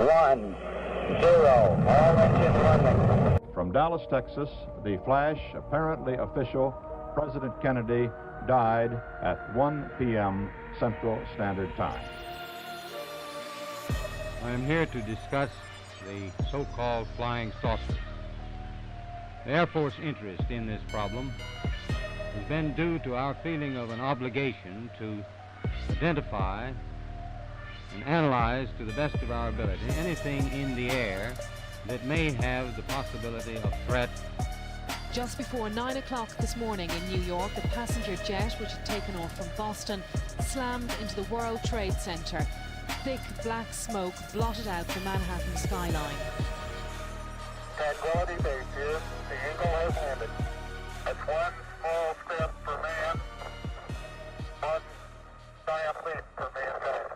1, 0, all engine running. From Dallas, Texas, the flash, apparently official, President Kennedy died at 1 p.m. Central Standard Time. I am here to discuss the so-called flying saucer. The Air Force interest in this problem has been due to our feeling of an obligation to identify and analyze to the best of our ability anything in the air that may have the possibility of threat. Just before 9 o'clock this morning in New York, a passenger jet which had taken off from Boston slammed into the World Trade Center. Thick black smoke blotted out the Manhattan skyline. Tranquility Base here. The Eagle has landed. That's one small step for man, one giant leap for mankind.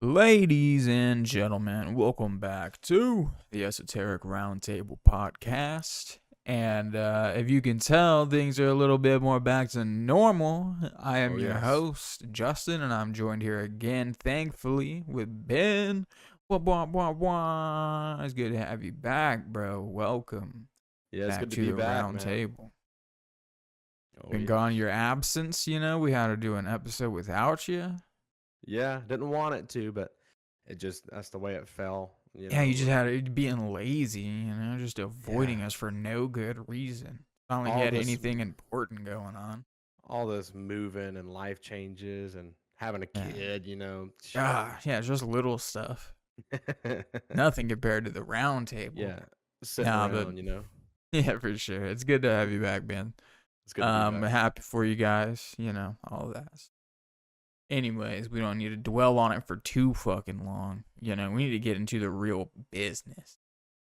Ladies and gentlemen, welcome back to the Esoteric Roundtable podcast. And if you can tell, things are a little bit more back to normal. I am your host, Justin, and I'm joined here again, thankfully, with Ben. Wah, wah, wah, wah. It's good to have you back, bro. Welcome. Yeah, it's back good to to be the back, Roundtable. Oh, Been yeah. gone your absence, you know. We had to do an episode without you. Yeah, didn't want it to, but that's the way it fell. Yeah, you just had it being lazy, you know, just avoiding us for no good reason. Not like you had anything important going on. All this moving and life changes and having a kid, you know. Yeah, just little stuff. Nothing compared to the round table. Yeah, sitting around, you know. Yeah, for sure. It's good to have you back, Ben. It's good to be back. Happy for you guys, you know, all that. Anyways, we don't need to dwell on it for too fucking long. You know, we need to get into the real business.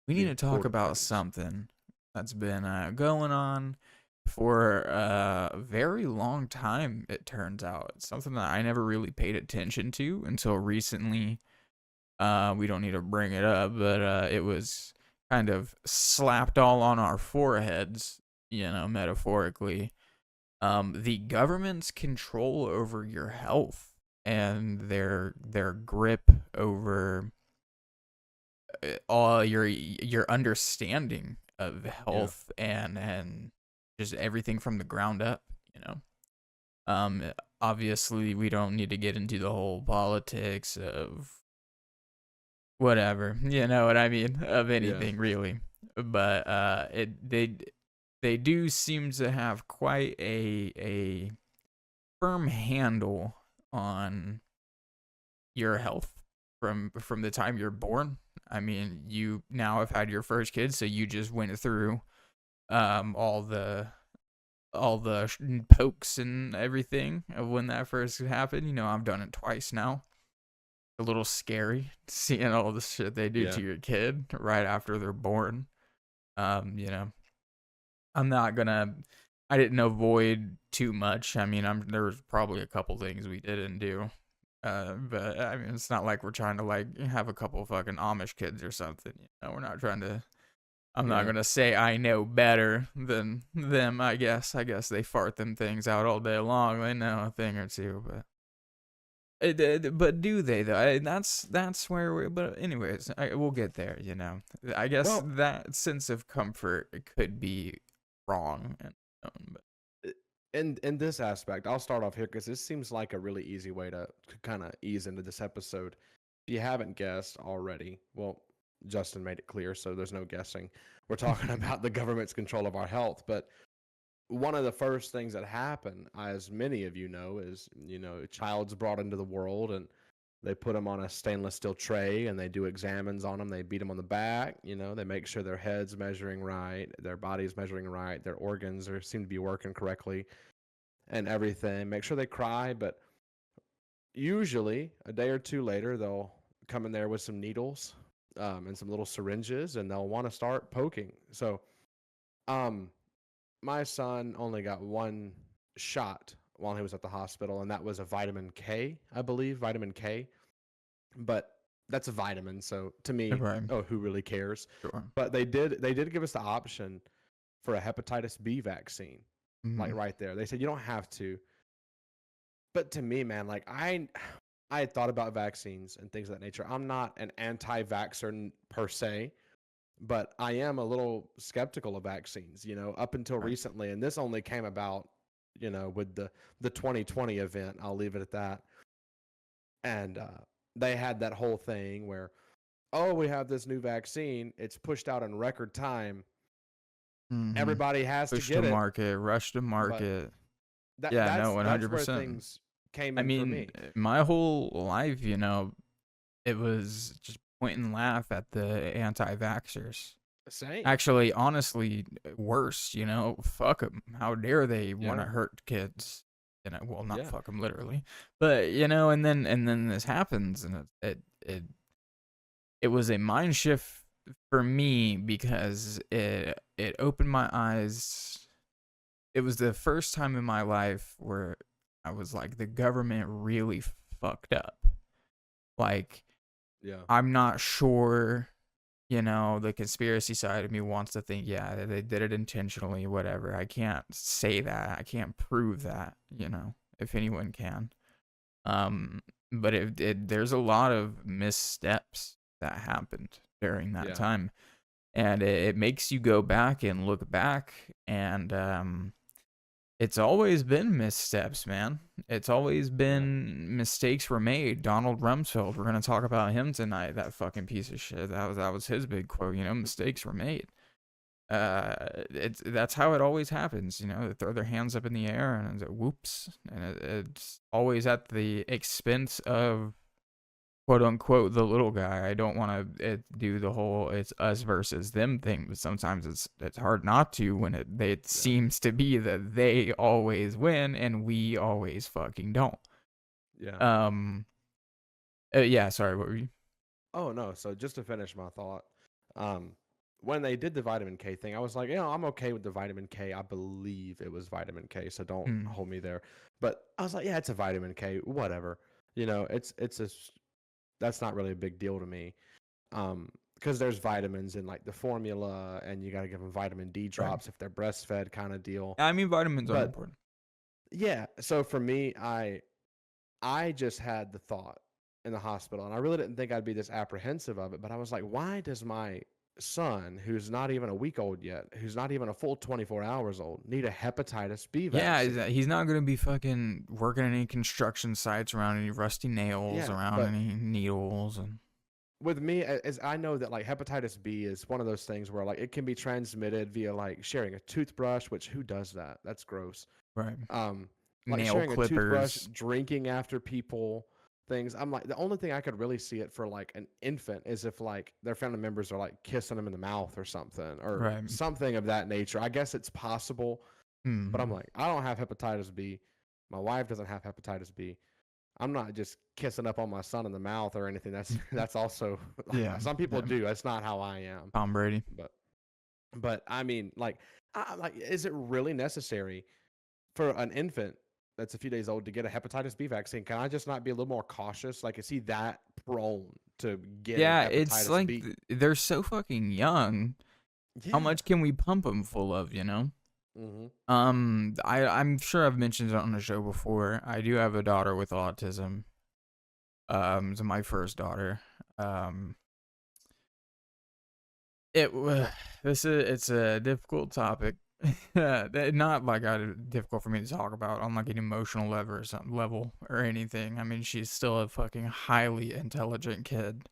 We need to talk about something that's been going on for a very long time, it turns out. It's something that I never really paid attention to until recently. We don't need to bring it up, but it was kind of slapped all on our foreheads, you know, metaphorically. The government's control over your health and their grip over all your understanding of health and just everything from the ground up, you know. Obviously we don't need to get into the whole politics of whatever, you know what I mean, of anything really. But they do seem to have quite a firm handle on your health from the time you're born. I mean, you now have had your first kid, so you just went through all the pokes and everything of when that first happened. You know, I've done it twice now. A little scary seeing all the shit they do to your kid right after they're born. You know, I didn't avoid too much. I mean, there was probably a couple things we didn't do. But I mean, it's not like we're trying to like have a couple fucking Amish kids or something. You know, we're not trying to, I'm not going to say I know better than them. I guess they fart them things out all day long. They know a thing or two, but do they though? That's where but anyways, we'll get there, you know. I guess that sense of comfort could be wrong. But in this aspect, I'll start off here because this seems like a really easy way to kind of ease into this episode. If you haven't guessed already, well, Justin made it clear, so there's no guessing. We're talking about the government's control of our health, but one of the first things that happen, as many of you know, is, you know, a child's brought into the world and they put them on a stainless steel tray and they do examines on them. They beat them on the back, you know, they make sure their head's measuring right, their body's measuring right, their organs seem to be working correctly and everything. Make sure they cry, but usually a day or two later, they'll come in there with some needles and some little syringes and they'll want to start poking. So, my son only got one shot while he was at the hospital, and that was a vitamin K, I believe, vitamin K. But that's a vitamin, so to me, who really cares? Sure. But they did give us the option for a hepatitis B vaccine, like right there. They said you don't have to. But to me, man, like I had thought about vaccines and things of that nature. I'm not an anti-vaxxer per se, but I am a little skeptical of vaccines, up until Right. recently. And this only came about, with the 2020 event. I'll leave it at that. And they had that whole thing where, oh, we have this new vaccine. It's pushed out in record time. Mhm. Everybody has Push to to get it. market, rush to But market. that, Yeah, no, that's where 100%. things came I in for mean, me. my whole life, it was just point and laugh at the anti-vaxxers. Same. Actually, honestly, worse, fuck them. How dare they want to Yeah. hurt kids? Well, not Yeah. fuck them literally, but and then this happens, and it was a mind shift for me because it opened my eyes. It was the first time in my life where I was like, the government really fucked up. Like, Yeah. I'm not sure, the conspiracy side of me wants to think, yeah, they did it intentionally, whatever. I can't say that. I can't prove that, if anyone can. But there's a lot of missteps that happened during that time. And it makes you go back and look back, and it's always been missteps, man. It's always been mistakes were made. Donald Rumsfeld, we're gonna talk about him tonight. That fucking piece of shit. That was his big quote. Mistakes were made. That's how it always happens. They throw their hands up in the air and it's whoops, and it's always at the expense of quote unquote the little guy. I don't want to do the whole it's us versus them thing, but sometimes it's hard not to when it seems to be that they always win and we always fucking don't. Yeah. Yeah, sorry, what were you? Oh no, so just to finish my thought, when they did the vitamin K thing, I was like, I'm okay with the vitamin K. I believe it was vitamin K, so don't hold me there. But I was like, yeah, it's a vitamin K, whatever. That's not really a big deal to me. Because there's vitamins in like the formula, and you got to give them vitamin D drops if they're breastfed, kind of deal. I mean, vitamins are important. Yeah, so for me, I just had the thought in the hospital, and I really didn't think I'd be this apprehensive of it, but I was like, why does my son, who's not even a week old yet, who's not even a full 24 hours old, need a hepatitis B vaccine? Yeah, he's not going to be fucking working any construction sites around any rusty nails, around any needles. And with me, as I know that like hepatitis B is one of those things where like it can be transmitted via like sharing a toothbrush, which who does that? That's gross. Right. Like nail sharing clippers, a toothbrush, drinking after people, things. I'm like, the only thing I could really see it for like an infant is if like their family members are like kissing them in the mouth or something, or something of that nature. I guess it's possible, but I'm like, I don't have hepatitis B. My wife doesn't have hepatitis B. I'm not just kissing up on my son in the mouth or anything. That's also some people do. That's not how I am. Tom Brady. But I mean, like, is it really necessary for an infant that's a few days old to get a hepatitis B vaccine? Can I just not be a little more cautious? Like, is he that prone to get hepatitis it's like B? They're so fucking young. Yeah. How much can we pump them full of, Mm-hmm. I'm sure I've mentioned it on the show before. I do have a daughter with autism. It's my first daughter. It's a difficult topic. Not like difficult for me to talk about on like an emotional level or anything. I mean, she's still a fucking highly intelligent kid.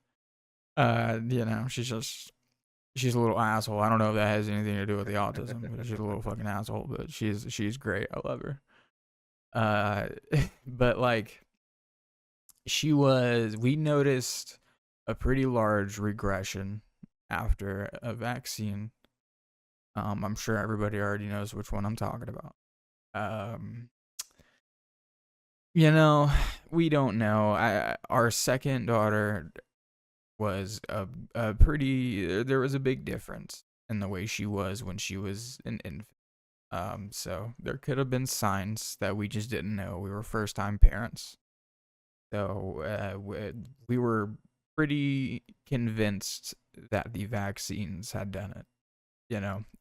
She's a little asshole. I don't know if that has anything to do with the autism, but she's a little fucking asshole, but she's great. I love her. But like we noticed a pretty large regression after a vaccine. I'm sure everybody already knows which one I'm talking about. We don't know. Our second daughter was a pretty. There was a big difference in the way she was when she was an infant. So there could have been signs that we just didn't know. We were first-time parents, so we were pretty convinced that the vaccines had done it.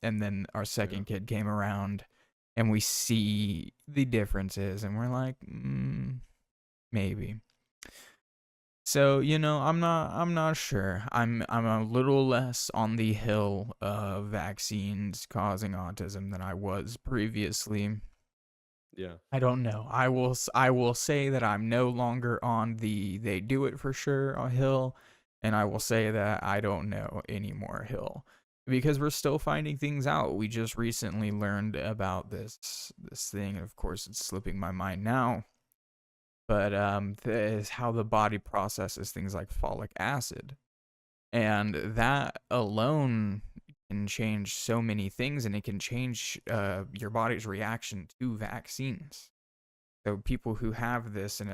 And then our second kid came around and we see the differences and we're like, maybe. So, I'm not sure. I'm a little less on the hill of vaccines causing autism than I was previously. Yeah. I don't know. I will say that I'm no longer on the they do it for sure hill, and I will say that I don't know anymore hill because we're still finding things out. We just recently learned about this thing, and of course it's slipping my mind now. But is how the body processes things like folic acid, and that alone can change so many things, and it can change your body's reaction to vaccines. So people who have this and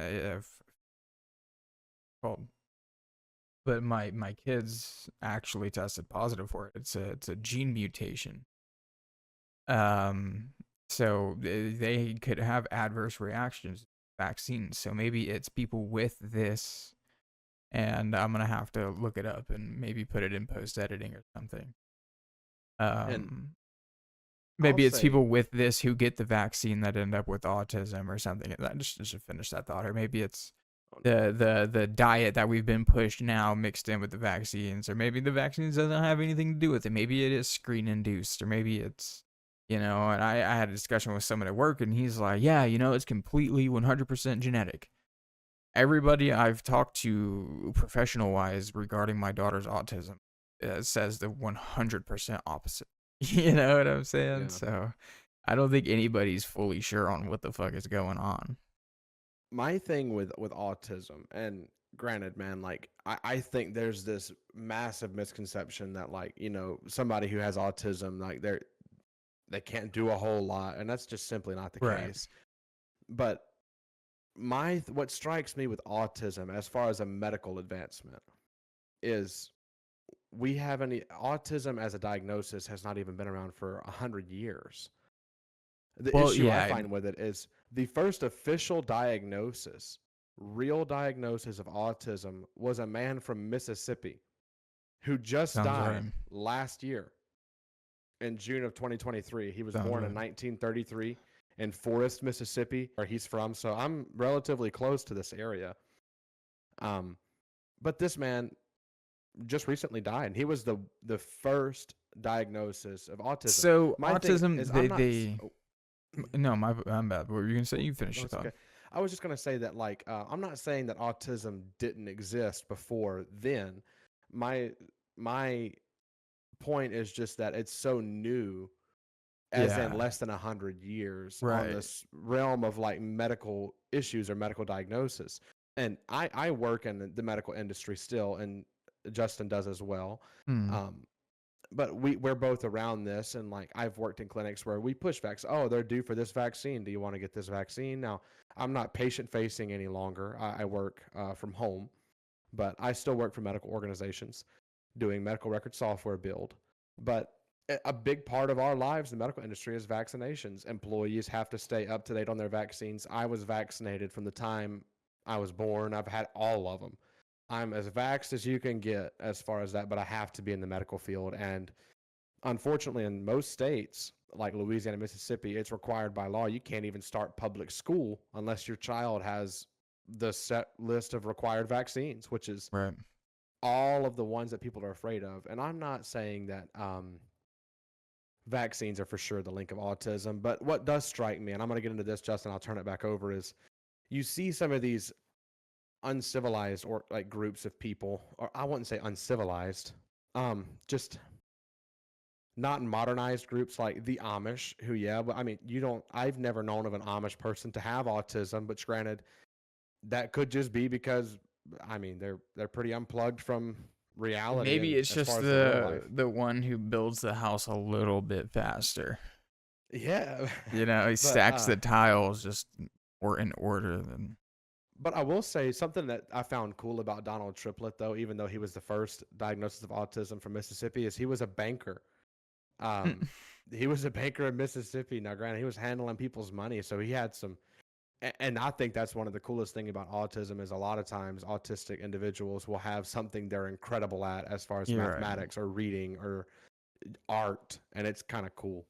well, but my kids actually tested positive for it. It's a gene mutation. Um, so they could have adverse reactions to vaccines. So maybe it's people with this, and I'm gonna have to look it up and maybe put it in post editing or something. And Um, I'll maybe it's say, people with this who get the vaccine that end up with autism or something. That just to finish that thought, or maybe it's oh, no. the diet that we've been pushed now mixed in with the vaccines, or maybe the vaccines doesn't have anything to do with it. Maybe it is screen induced, or maybe it's and I had a discussion with someone at work, and he's like, yeah, it's completely 100% genetic. Everybody I've talked to professional wise regarding my daughter's autism says the 100% opposite. You know what I'm saying? Yeah. So I don't think anybody's fully sure on what the fuck is going on. My thing with autism, and granted, man, like I think there's this massive misconception that, like, somebody who has autism, like they can't do a whole lot, and that's just simply not the Right. case. But what strikes me with autism as far as a medical advancement is we have any autism as a diagnosis has not even been around for 100 years. The Well, issue I yeah, find with it is the first official diagnosis, real diagnosis of autism, was a man from Mississippi who just sounds right. died last year in June of 2023. He was Sounds born in right. 1933 in Forest, Mississippi, where he's from. So I'm relatively close to this area. But this man just recently died. And he was the first diagnosis of autism. So My thing autism, is, I'm not. Oh, no, I'm bad. What were you gonna say? You finish no, your it's thought. okay. I was just gonna say that, like, I'm not saying that autism didn't exist before then. My point is just that it's so new, as in Yeah, less than 100 years, on right. this realm of like medical issues or medical diagnosis. And I work in the medical industry still, and Justin does as well. Hmm. Um, but we're both around this, and like I've worked in clinics where we push vaccines. Oh, they're due for this vaccine. Do you want to get this vaccine? Now, I'm not patient facing any longer. I work from home, but I still work for medical organizations doing medical record software build. But a big part of our lives in the medical industry is vaccinations. Employees have to stay up to date on their vaccines. I was vaccinated from the time I was born. I've had all of them. I'm as vaxxed as you can get as far as that, but I have to be in the medical field. And unfortunately, in most states, like Louisiana and Mississippi, it's required by law. You can't even start public school unless your child has the set list of required vaccines, which is Right. all of the ones that people are afraid of. And I'm not saying that vaccines are for sure the link of autism, but what does strike me, and I'm going to get into this, Justin, I'll turn it back over, is you see some of these uncivilized or like groups of people, or I wouldn't say uncivilized, just not modernized groups like the Amish, who, yeah, but I mean, I've never known of an Amish person to have autism, but granted, that could just be because, I mean, they're pretty unplugged from reality Maybe and it's as far just as their real life. the one who builds the house a little bit faster. Yeah. He but stacks the tiles just or in order than. But I will say something that I found cool about Donald Triplett, though, even though he was the first diagnosis of autism from Mississippi, is he was a banker. Um, he was a banker in Mississippi. Now, granted, he was handling people's money, so he had some. And I think that's one of the coolest thing about autism is a lot of times autistic individuals will have something they're incredible at as far as You're right. mathematics or reading or art, and it's kind of cool.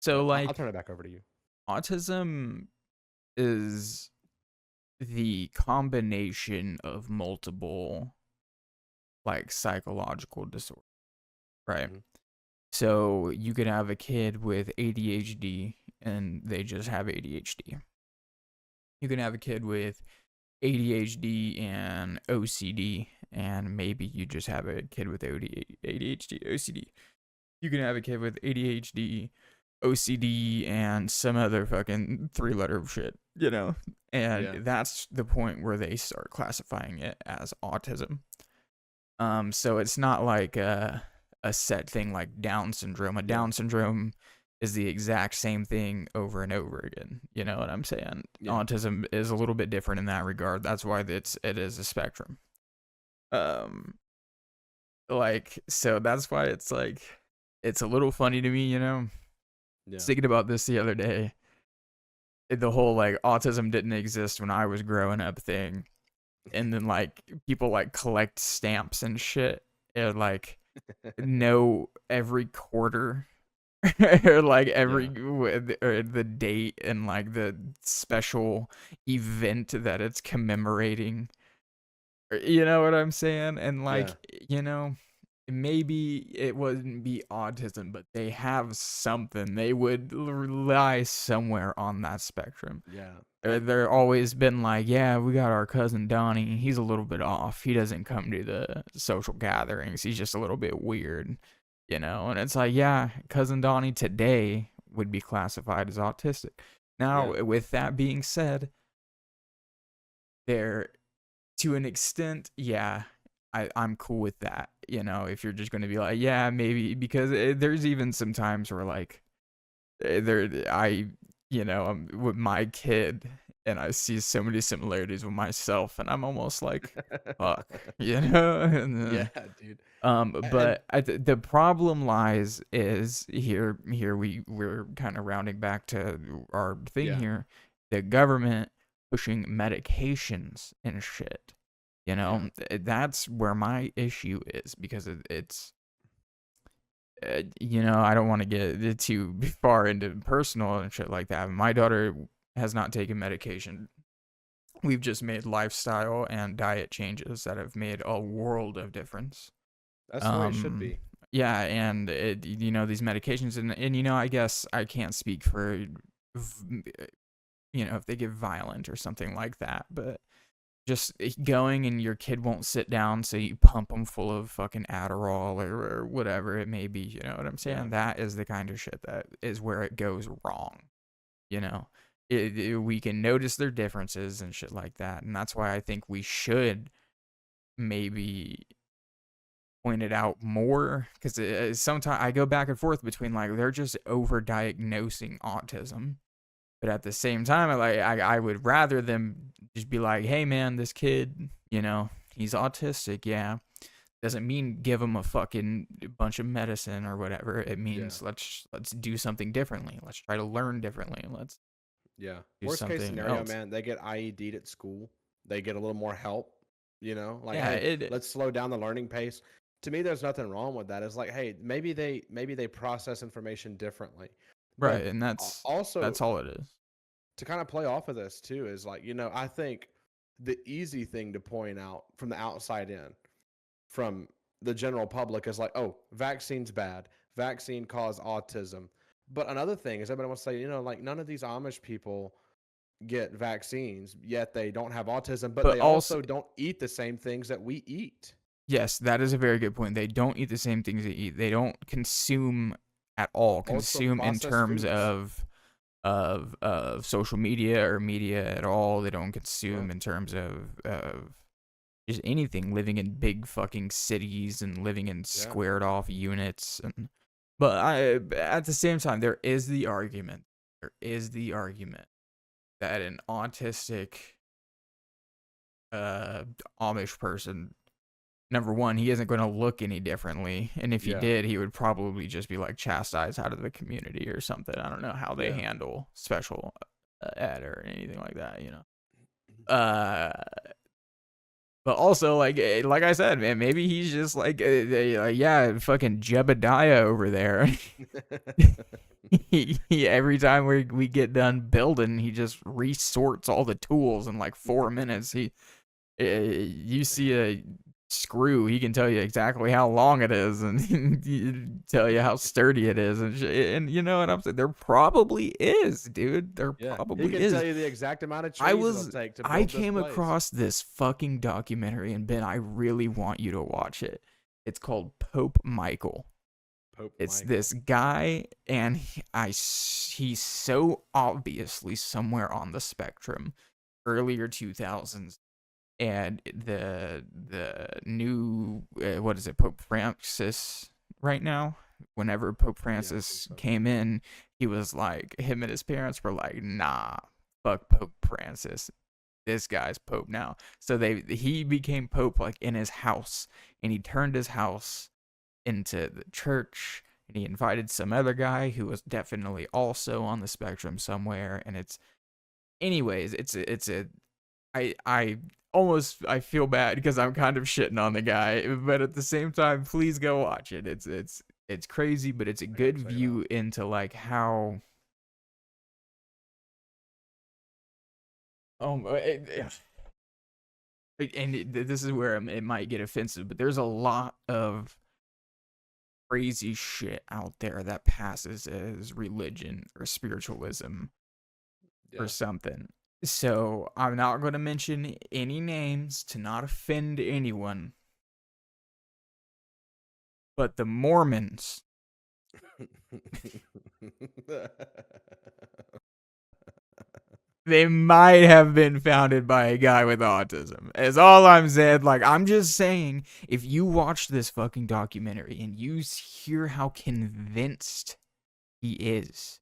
So But I'll like turn it back over to you. autism is the combination of multiple like psychological disorders, right? Mhm. So you could have a kid with ADHD and they just have ADHD. You can have a kid with ADHD and OCD, and maybe you just have a kid with ADHD, OCD. You can have a kid with ADHD, OCD, and some other fucking 3-letter shit, you know? And Yeah. that's the point where they start classifying it as autism. So it's not like a set thing like Down syndrome. A Down syndrome is the exact same thing over and over again. You know what I'm saying? Yeah. Autism is a little bit different in that regard. That's why it is a spectrum. Like, so that's why it's like, it's a little funny to me, you know? Yeah. Thinking about this the other day. The whole like autism didn't exist when I was growing up thing. And then like people like collect stamps and shit and like know every quarter or like every or the date and like the special event that it's commemorating. You know what I'm saying? And like, you know, maybe it wouldn't be autism, but they have something. They would lie somewhere on that spectrum. Yeah. They're always been like, yeah, we got our cousin Donnie. He's a little bit off. He doesn't come to the social gatherings. He's just a little bit weird, you know? And it's like, yeah, cousin Donnie today would be classified as autistic. Now, with that being said, there, to an extent, yeah, I'm cool with that. You know, if you're just going to be like, yeah, maybe, because there's even some times where like, you know, I'm with my kid and I see so many similarities with myself and I'm almost like, fuck, you know? And, Yeah, dude. But the problem lies is here we're kind of rounding back to our thing here, the government pushing medications and shit. You know, that's where my issue is, because it's you know, I don't want to get too far into personal and shit like that. My daughter has not taken medication. We've just made lifestyle and diet changes that have made a world of difference. That's the way it should be. Yeah, and you know, these medications, and you know, I guess I can't speak for, you know, if they get violent or something like that, but just going and your kid won't sit down, so you pump them full of fucking Adderall or whatever it may be, you know what I'm saying? Yeah. That is the kind of shit that is where it goes wrong, you know? We can notice their differences and shit like that, and that's why I think we should maybe point it out more, because sometimes I go back and forth between like they're just over-diagnosing autism. But at the same time, I would rather them just be like, hey, man, this kid, you know, he's autistic, yeah. Doesn't mean give him a fucking bunch of medicine or whatever. It means let's do something differently. Let's try to learn differently. Let's do Worst case scenario, else. man, they get IED'd at school. They get a little more help, you know? Like, yeah, hey, let's slow down the learning pace. To me, there's nothing wrong with that. It's like, hey, maybe they process information differently. Right, and that's all it is. To kind of play off of this too is like, you know, I think the easy thing to point out from the outside in, from the general public, is like, oh, vaccine's bad. Vaccine caused autism. But another thing is everybody wants to say, you know, like none of these Amish people get vaccines, yet they don't have autism, but they also don't eat the same things that we eat. Yes, that is a very good point. They don't eat the same things they eat. They don't consume at all. Consume in terms of social media or media at all. They don't consume in terms of just anything. Living in big fucking cities and living in squared off units. But at the same time, there is the argument that an autistic Amish person, number one, he isn't going to look any differently, and if he did, he would probably just be like chastised out of the community or something. I don't know how they handle special ed or anything like that, you know. But also, like I said, man, maybe he's just like, yeah, fucking Jebediah over there. he every time we get done building, he just resorts all the tools in like 4 minutes. You see a screw, he can tell you exactly how long it is, and tell you how sturdy it is, and you know what I'm saying? There probably is, dude. There probably he can is. tell you the exact amount of trees it'll take to build I this came place. across this fucking documentary, and Ben, I really want you to watch it. It's called Pope Michael. It's this guy, and he's so obviously somewhere on the spectrum, earlier 2000s, and the new what is it, Pope Francis right now? Whenever Pope Francis came in, he was like, him and his parents were like, nah, fuck Pope Francis. This guy's Pope now. So he became Pope like in his house, and he turned his house into the church, and he invited some other guy who was definitely also on the spectrum somewhere. And I feel bad because I'm kind of shitting on the guy, but at the same time, please go watch it. It's crazy, but it's a good view into like how. This is where it might get offensive, but there's a lot of crazy shit out there that passes as religion or spiritualism or something. So I'm not going to mention any names to not offend anyone, but the Mormons. They might have been founded by a guy with autism. Is all I'm saying. Like, I'm just saying, if you watch this fucking documentary and you hear how convinced he is,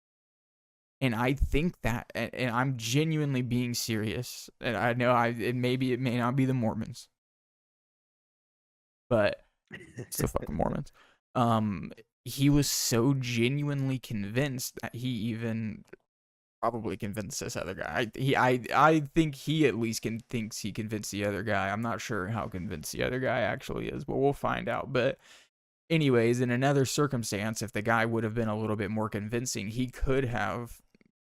and I think that, and I'm genuinely being serious, and I know it may not be the Mormons, but it's the fucking Mormons. He was so genuinely convinced that he even probably convinced this other guy. I think he at least thinks he convinced the other guy. I'm not sure how convinced the other guy actually is, but we'll find out. But anyways, in another circumstance, if the guy would have been a little bit more convincing, he could have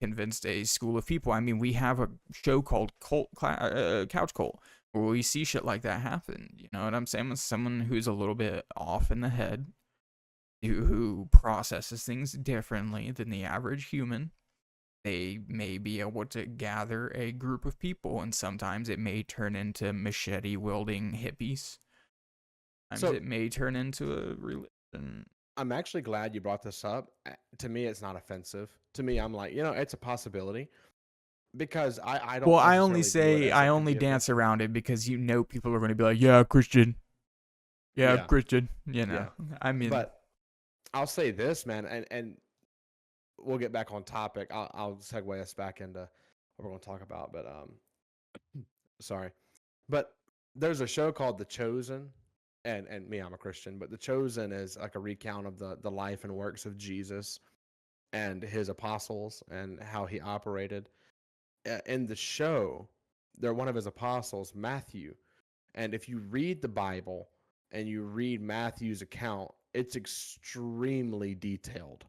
convinced a school of people. I mean, we have a show called Couch Cult, where we see shit like that happen. You know what I'm saying? With someone who's a little bit off in the head, who processes things differently than the average human. They may be able to gather a group of people, and sometimes it may turn into machete-wielding hippies. Sometimes it may turn into a religion. I'm actually glad you brought this up. To me, it's not offensive. To me, I'm like, it's a possibility. Because I don't. Well, I only dance around it because people are going to be like, yeah, Christian. Yeah, Christian. I mean. But I'll say this, man, and we'll get back on topic. I'll segue us back into what we're going to talk about, but sorry. But there's a show called The Chosen, and me, I'm a Christian, but The Chosen is like a recount of the life and works of Jesus and his apostles and how he operated. In the show, they're one of his apostles, Matthew. And if you read the Bible and you read Matthew's account, it's extremely detailed.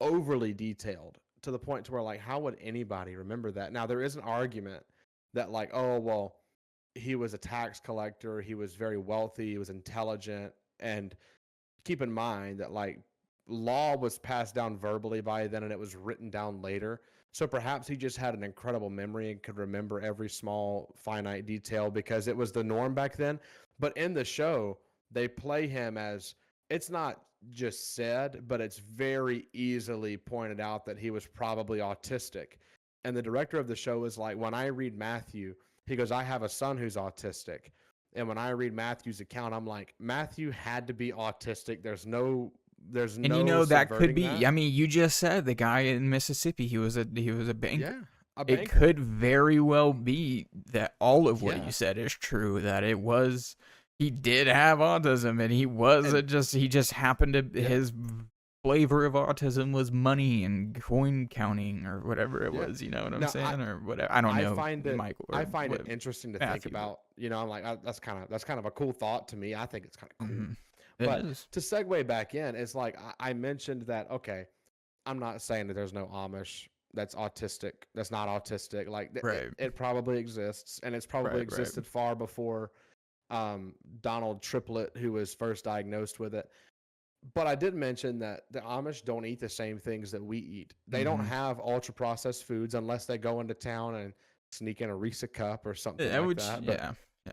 Overly detailed to the point to where, like, how would anybody remember that? Now, there is an argument that, like, oh, well, he was a tax collector, he was very wealthy, he was intelligent, and keep in mind that, like, law was passed down verbally by then and it was written down later. So perhaps he just had an incredible memory and could remember every small finite detail because it was the norm back then. But in the show, they play him as, it's not just said, but it's very easily pointed out that he was probably autistic. And the director of the show is like, when I read Matthew, he goes, I have a son who's autistic. And when I read Matthew's account, I'm like, Matthew had to be autistic. There's no that could be that. I mean, you just said the guy in Mississippi, he was a banker. Yeah, a banker. It could very well be that all of what you said is true, that he did have autism, and he just happened to his flavor of autism was money and coin counting or whatever it Yeah. was. You know what I'm Now, saying, or whatever. I don't know, Michael. I find it interesting to think about. You know, I'm like, that's kind of a cool thought to me. I think it's kind of cool. Mm-hmm. But to segue back in, it's like I mentioned that. Okay, I'm not saying that there's no Amish that's autistic. That's not autistic. Like it probably exists, and it's probably existed far before Donald Triplett, who was first diagnosed with it. But I did mention that the Amish don't eat the same things that we eat. They don't have ultra processed foods unless they go into town and sneak in a Reese's cup or something like that. But yeah.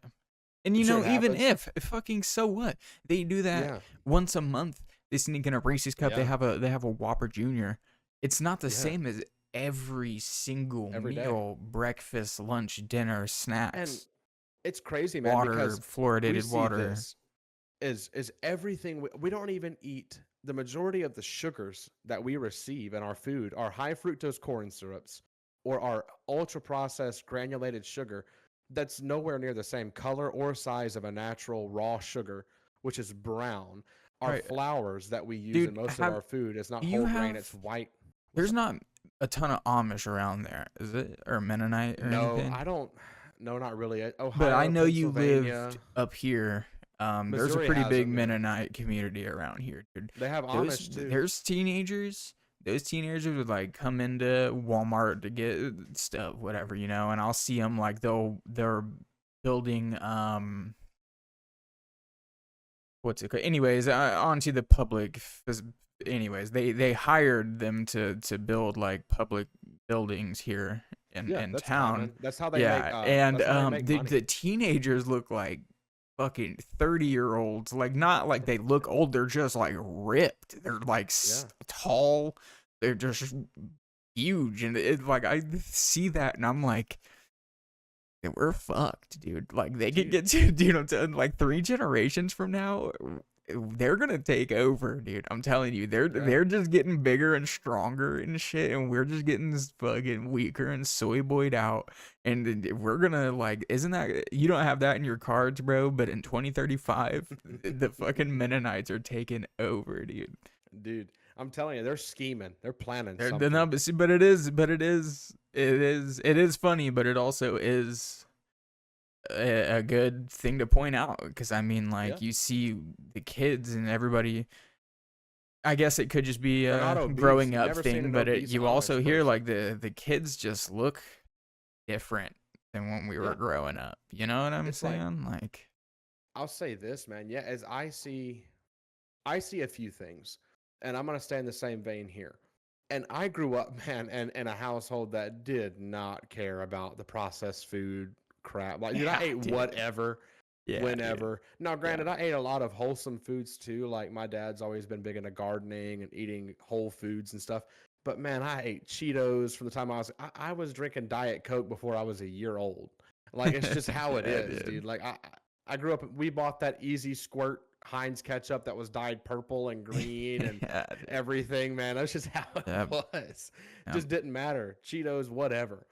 And you know, even if fucking so what, they do that once a month. They sneak in a Reese's cup. They have a Whopper Junior. It's not the same as every single meal, breakfast, lunch, dinner, snacks. And it's crazy, man. Water, because fluoridated water. Is everything we don't even eat. The majority of the sugars that we receive in our food are high fructose corn syrups or our ultra processed granulated sugar that's nowhere near the same color or size of a natural raw sugar, which is brown. Our flours that we use in most of our food is not whole grain, it's white. There's not a ton of Amish around there, is it? Or Mennonite or anything? I don't. No, not really. Ohio, but I know you Pennsylvania. lived up here. There's a pretty big Mennonite community around here, dude. They have Amish too. There's teenagers. Those teenagers would like come into Walmart to get stuff, whatever, you know, and I'll see them like they're building what's it called? Anyways, onto the public. Anyways, they hired them to build like public buildings here in town. Common. That's how they make. And the teenagers look like fucking 30-year-olds. Like not like they look old. They're just like ripped. They're like tall. They're just huge, and it's like I see that, and I'm like, we're fucked, dude. Like they could get to, dude. I'm telling, like 3 generations from now, they're gonna take over, dude. I'm telling you, they're just getting bigger and stronger and shit, and we're just getting fucking weaker and soy boyed out. And we're gonna like, isn't that, you don't have that in your cards, bro? But in 2035, the fucking Mennonites are taking over, dude. Dude, I'm telling you, they're scheming. They're planning something. No, but it is funny, but it also is a good thing to point out, because I mean, like you see the kids and everybody. I guess it could just be a growing up thing, but you also hear like the kids just look different than when we were growing up. You know what I'm saying? Like, I'll say this, man. Yeah, as I see a few things. And I'm going to stay in the same vein here. And I grew up, man, in a household that did not care about the processed food crap. Like, I ate whatever, whenever. Dude. Now, granted, I ate a lot of wholesome foods, too. Like, my dad's always been big into gardening and eating whole foods and stuff. But, man, I ate Cheetos from the time I was drinking Diet Coke before I was a year old. Like, it's just how it is, dude. Like, I grew up, we bought that Easy Squirt Heinz ketchup that was dyed purple and green and everything, man. That's just how it was. Just didn't matter. Cheetos, whatever.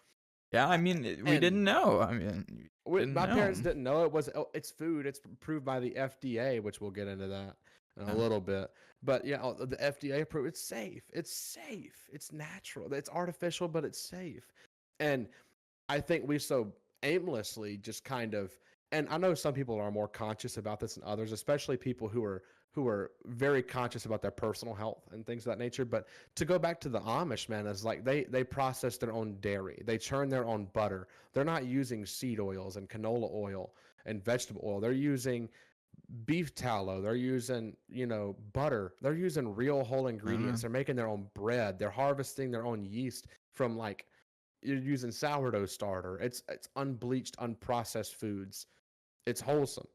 Yeah, I mean, we didn't know. I mean, my parents didn't know it was. It's food. It's approved by the FDA, which we'll get into that in a little bit. But yeah, the FDA approved. It's safe. It's safe. It's natural. It's artificial, but it's safe. And I think we so aimlessly just kind of. And I know some people are more conscious about this than others, especially people who are very conscious about their personal health and things of that nature. But to go back to the Amish, man, is like they process their own dairy. They churn their own butter. They're not using seed oils and canola oil and vegetable oil. They're using beef tallow. They're using, butter. They're using real whole ingredients. They're making their own bread. They're harvesting their own yeast from, like, you're using sourdough starter. It's unbleached, unprocessed foods. It's wholesome.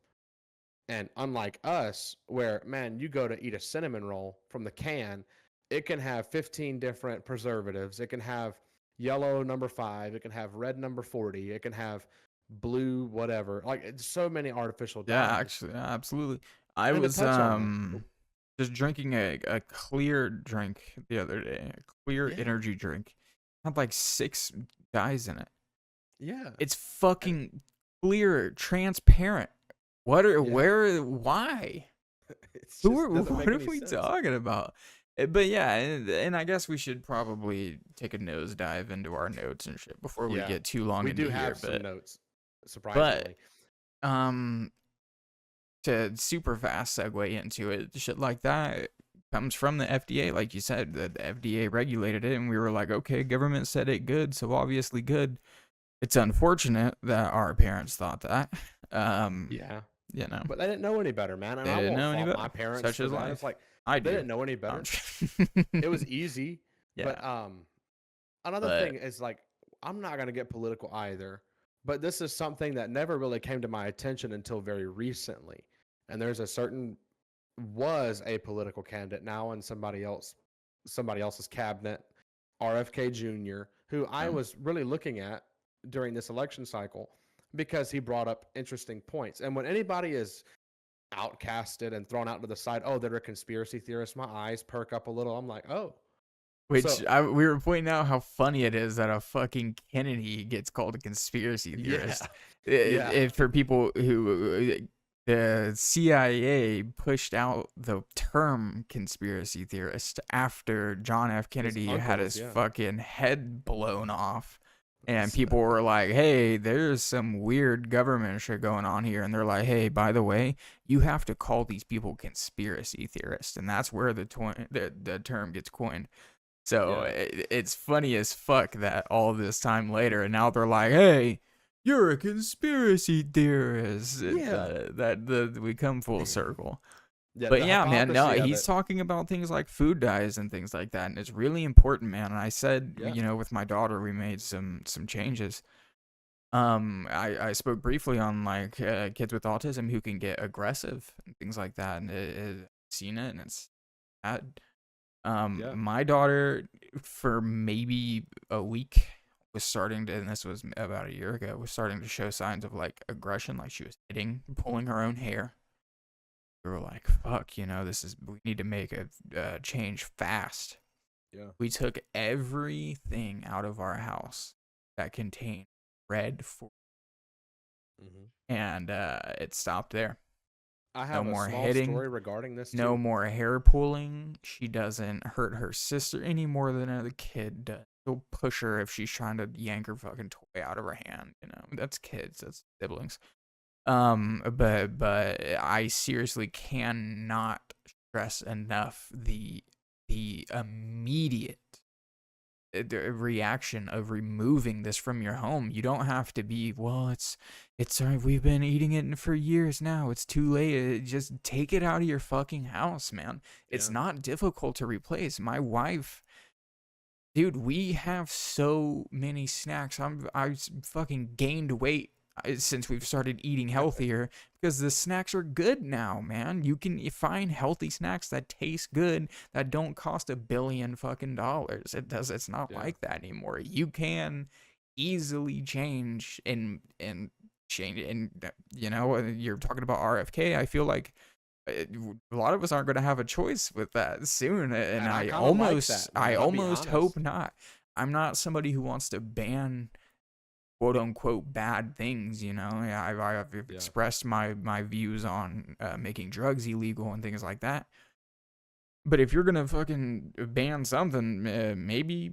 And unlike us, where, man, you go to eat a cinnamon roll from the can, it can have 15 different preservatives. It can have yellow number 5. It can have red number 40. It can have blue whatever. Like, it's so many artificial dyes. Yeah, actually, absolutely. I was just drinking a clear drink the other day. A clear energy drink. Had like 6 dyes in it. Yeah. It's fucking clear, transparent. Why? What are we talking about? But yeah, and I guess we should probably take a nosedive into our notes and shit before we Yeah. get too long We into do here. have some But notes, surprisingly. um, to super fast segue into it, shit like that comes from the FDA, like you said. The FDA regulated it, and we were like, okay, government said it good, so obviously good. It's unfortunate that our parents thought that. Yeah. You know, But they didn't know any better, man. And they I didn't won't know any fault better. my parents Such for is that. life. It's like I they do. didn't know any No, I'm better. just- It was easy. Yeah. But another But- thing is like I'm not gonna get political either. But this is something that never really came to my attention until very recently. And there's a certain was a political candidate now in somebody else's cabinet, RFK Jr., who I was really looking at during this election cycle because he brought up interesting points. And when anybody is outcasted and thrown out to the side, oh, they're a conspiracy theorist, my eyes perk up a little. I'm like, oh. Which So- we were pointing out how funny it is that a fucking Kennedy gets called a conspiracy theorist. Yeah. If for people who the CIA pushed out the term conspiracy theorist after John F. Kennedy had uncles, his yeah. fucking head blown off. And people were like, hey, there's some weird government shit going on here. And they're like, hey, by the way, you have to call these people conspiracy theorists. And that's where the term gets coined. So it's funny as fuck that all this time later, and now they're like, hey, you're a conspiracy theorist. Yeah. That we come full circle. Yeah, But the yeah, man, no, hypocrisy of he's it. talking about things like food dyes and things like that, and it's really important, man. And I said, Yeah. you know, with my daughter, we made some changes. I spoke briefly on like kids with autism who can get aggressive and things like that, and I've seen it, and it's bad. Yeah. My daughter, for maybe a week, was starting to, and this was about a year ago, was starting to show signs of like aggression, like she was hitting, pulling her own hair. We were like, fuck, you know, we need to make a change fast. Yeah. We took everything out of our house that contained red food, and it stopped there. I have more a small hitting, story regarding this. No too. more hair pulling. She doesn't hurt her sister any more than another kid does. She'll push her if she's trying to yank her fucking toy out of her hand. You know, that's kids. That's siblings. But I seriously cannot stress enough the immediate the reaction of removing this from your home. You don't have to be, well, it's we've been eating it for years now. It's too late. Just take it out of your fucking house, man. It's not difficult to replace. My wife, dude, we have so many snacks. I fucking gained weight since we've started eating healthier because the snacks are good now, man. You can find healthy snacks that taste good that don't cost $1 billion fucking dollars. It's not like that anymore. You can easily change and change. And you know, you're talking about RFK. I feel like a lot of us aren't going to have a choice with that soon, and I almost hope not. I'm not somebody who wants to ban quote unquote bad things, you know. I've expressed my views on making drugs illegal and things like that. But if you're gonna fucking ban something, maybe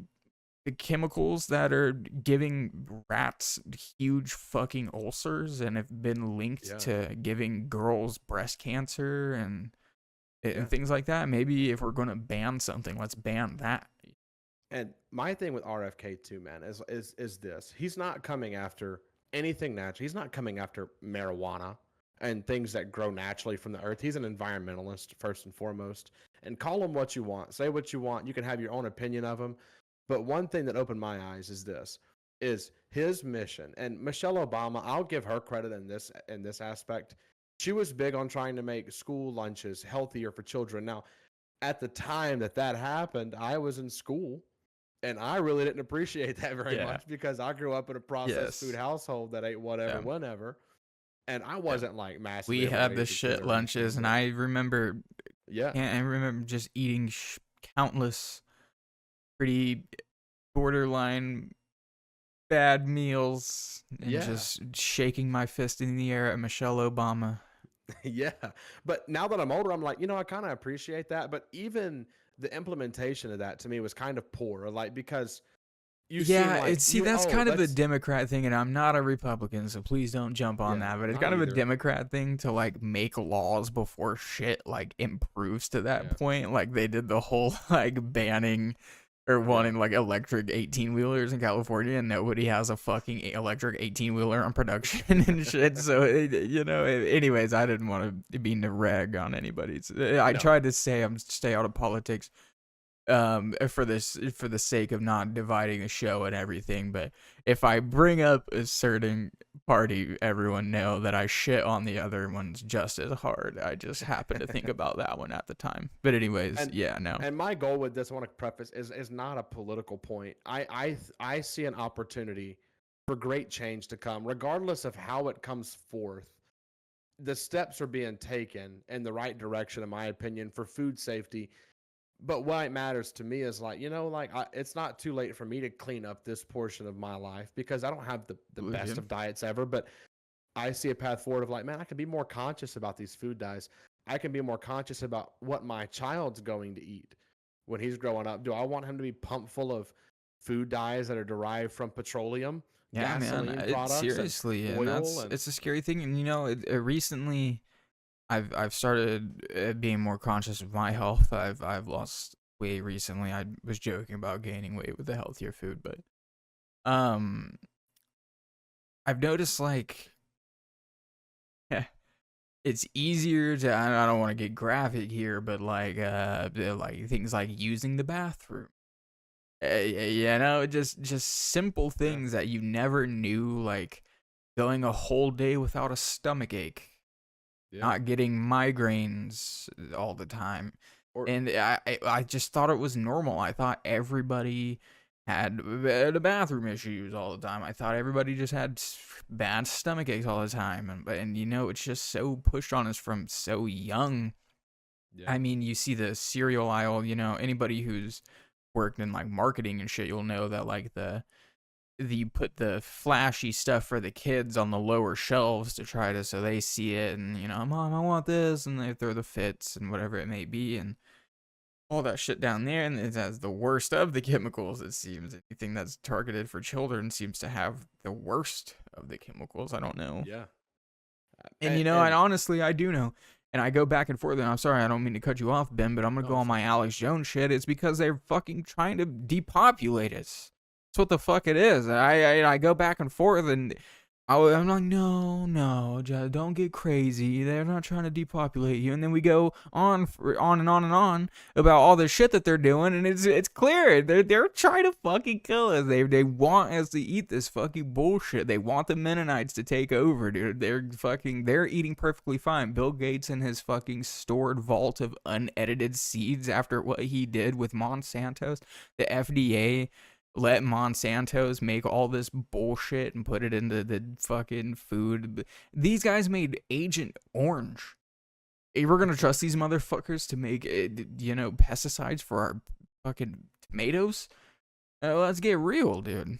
the chemicals that are giving rats huge fucking ulcers and have been linked to giving girls breast cancer and things like that. Maybe if we're gonna ban something, let's ban that. And my thing with RFK too, man, is this. He's not coming after anything natural. He's not coming after marijuana and things that grow naturally from the earth. He's an environmentalist first and foremost. And call him what you want. Say what you want. You can have your own opinion of him. But one thing that opened my eyes is his mission. And Michelle Obama, I'll give her credit in this aspect. She was big on trying to make school lunches healthier for children. Now, at the time that happened, I was in school. And I really didn't appreciate that very much because I grew up in a processed food household that ate whatever, whenever. And I wasn't like massively. We had the shit lunches, and I remember, I remember just eating countless pretty borderline bad meals and just shaking my fist in the air at Michelle Obama. Yeah. But now that I'm older, I'm like, I kind of appreciate that. But even the implementation of that to me was kind of poor. Like, because you Yeah, seem like that's kind of a let's Democrat thing, and I'm not a Republican, so please don't jump on yeah, that. But it's not kind of a either. Democrat thing to like make laws before shit like improves to that Yeah. point. Like they did the whole like banning or wanting like electric 18-wheelers in California, and nobody has a fucking electric 18-wheeler on production and shit. So anyways, I didn't want to be to rag on anybody's. I No. tried to say I'm stay out of politics for the sake of not dividing the show and everything. But if I bring up a certain party, everyone know that I shit on the other ones just as hard. I just happened to think about that one at the time. But anyways, And yeah, no. and my goal with this, I want to preface, is not a political point. I see an opportunity for great change to come, regardless of how it comes forth. The steps are being taken in the right direction, in my opinion, for food safety. But what matters to me is like, it's not too late for me to clean up this portion of my life, because I don't have the best of diets ever, but I see a path forward of like, man, I can be more conscious about these food dyes. I can be more conscious about what my child's going to eat when he's growing up. Do I want him to be pumped full of food dyes that are derived from petroleum, Yeah, man. gasoline products, Seriously, and and oil? And it's a scary thing. And recently, I've started being more conscious of my health. I've lost weight recently. I was joking about gaining weight with the healthier food, but um, I've noticed like it's easier to. I don't want to get graphic here, but like things like using the bathroom. Just simple things that you never knew, like going a whole day without a stomach ache, not getting migraines all the time. And I just thought it was normal. I thought everybody had the bathroom issues all the time. I thought everybody just had bad stomach aches all the time. And it's just so pushed on us from so young. I mean, you see the cereal aisle, anybody who's worked in like marketing and shit, you'll know that like you put the flashy stuff for the kids on the lower shelves to try to, so they see it and Mom, I want this, and they throw the fits and whatever it may be and all that shit down there, and it has the worst of the chemicals. It seems anything that's targeted for children seems to have the worst of the chemicals. I don't know. And honestly, I do know. And I go back and forth, and I'm sorry, I don't mean to cut you off, Ben, but I'm going to go on my Alex Jones shit. It's because they're fucking trying to depopulate us. That's what the fuck it is. I go back and forth, and I'm like, no, just don't get crazy. They're not trying to depopulate you. And then we go on and on and on about all the shit that they're doing, and it's clear they're trying to fucking kill us. They want us to eat this fucking bullshit. They want the Mennonites to take over, dude. They're eating perfectly fine. Bill Gates and his fucking stored vault of unedited seeds after what he did with Monsanto's, the FDA let Monsanto's make all this bullshit and put it into the fucking food. These guys made Agent Orange. Hey, we're gonna trust these motherfuckers to make, pesticides for our fucking tomatoes? Let's get real, dude.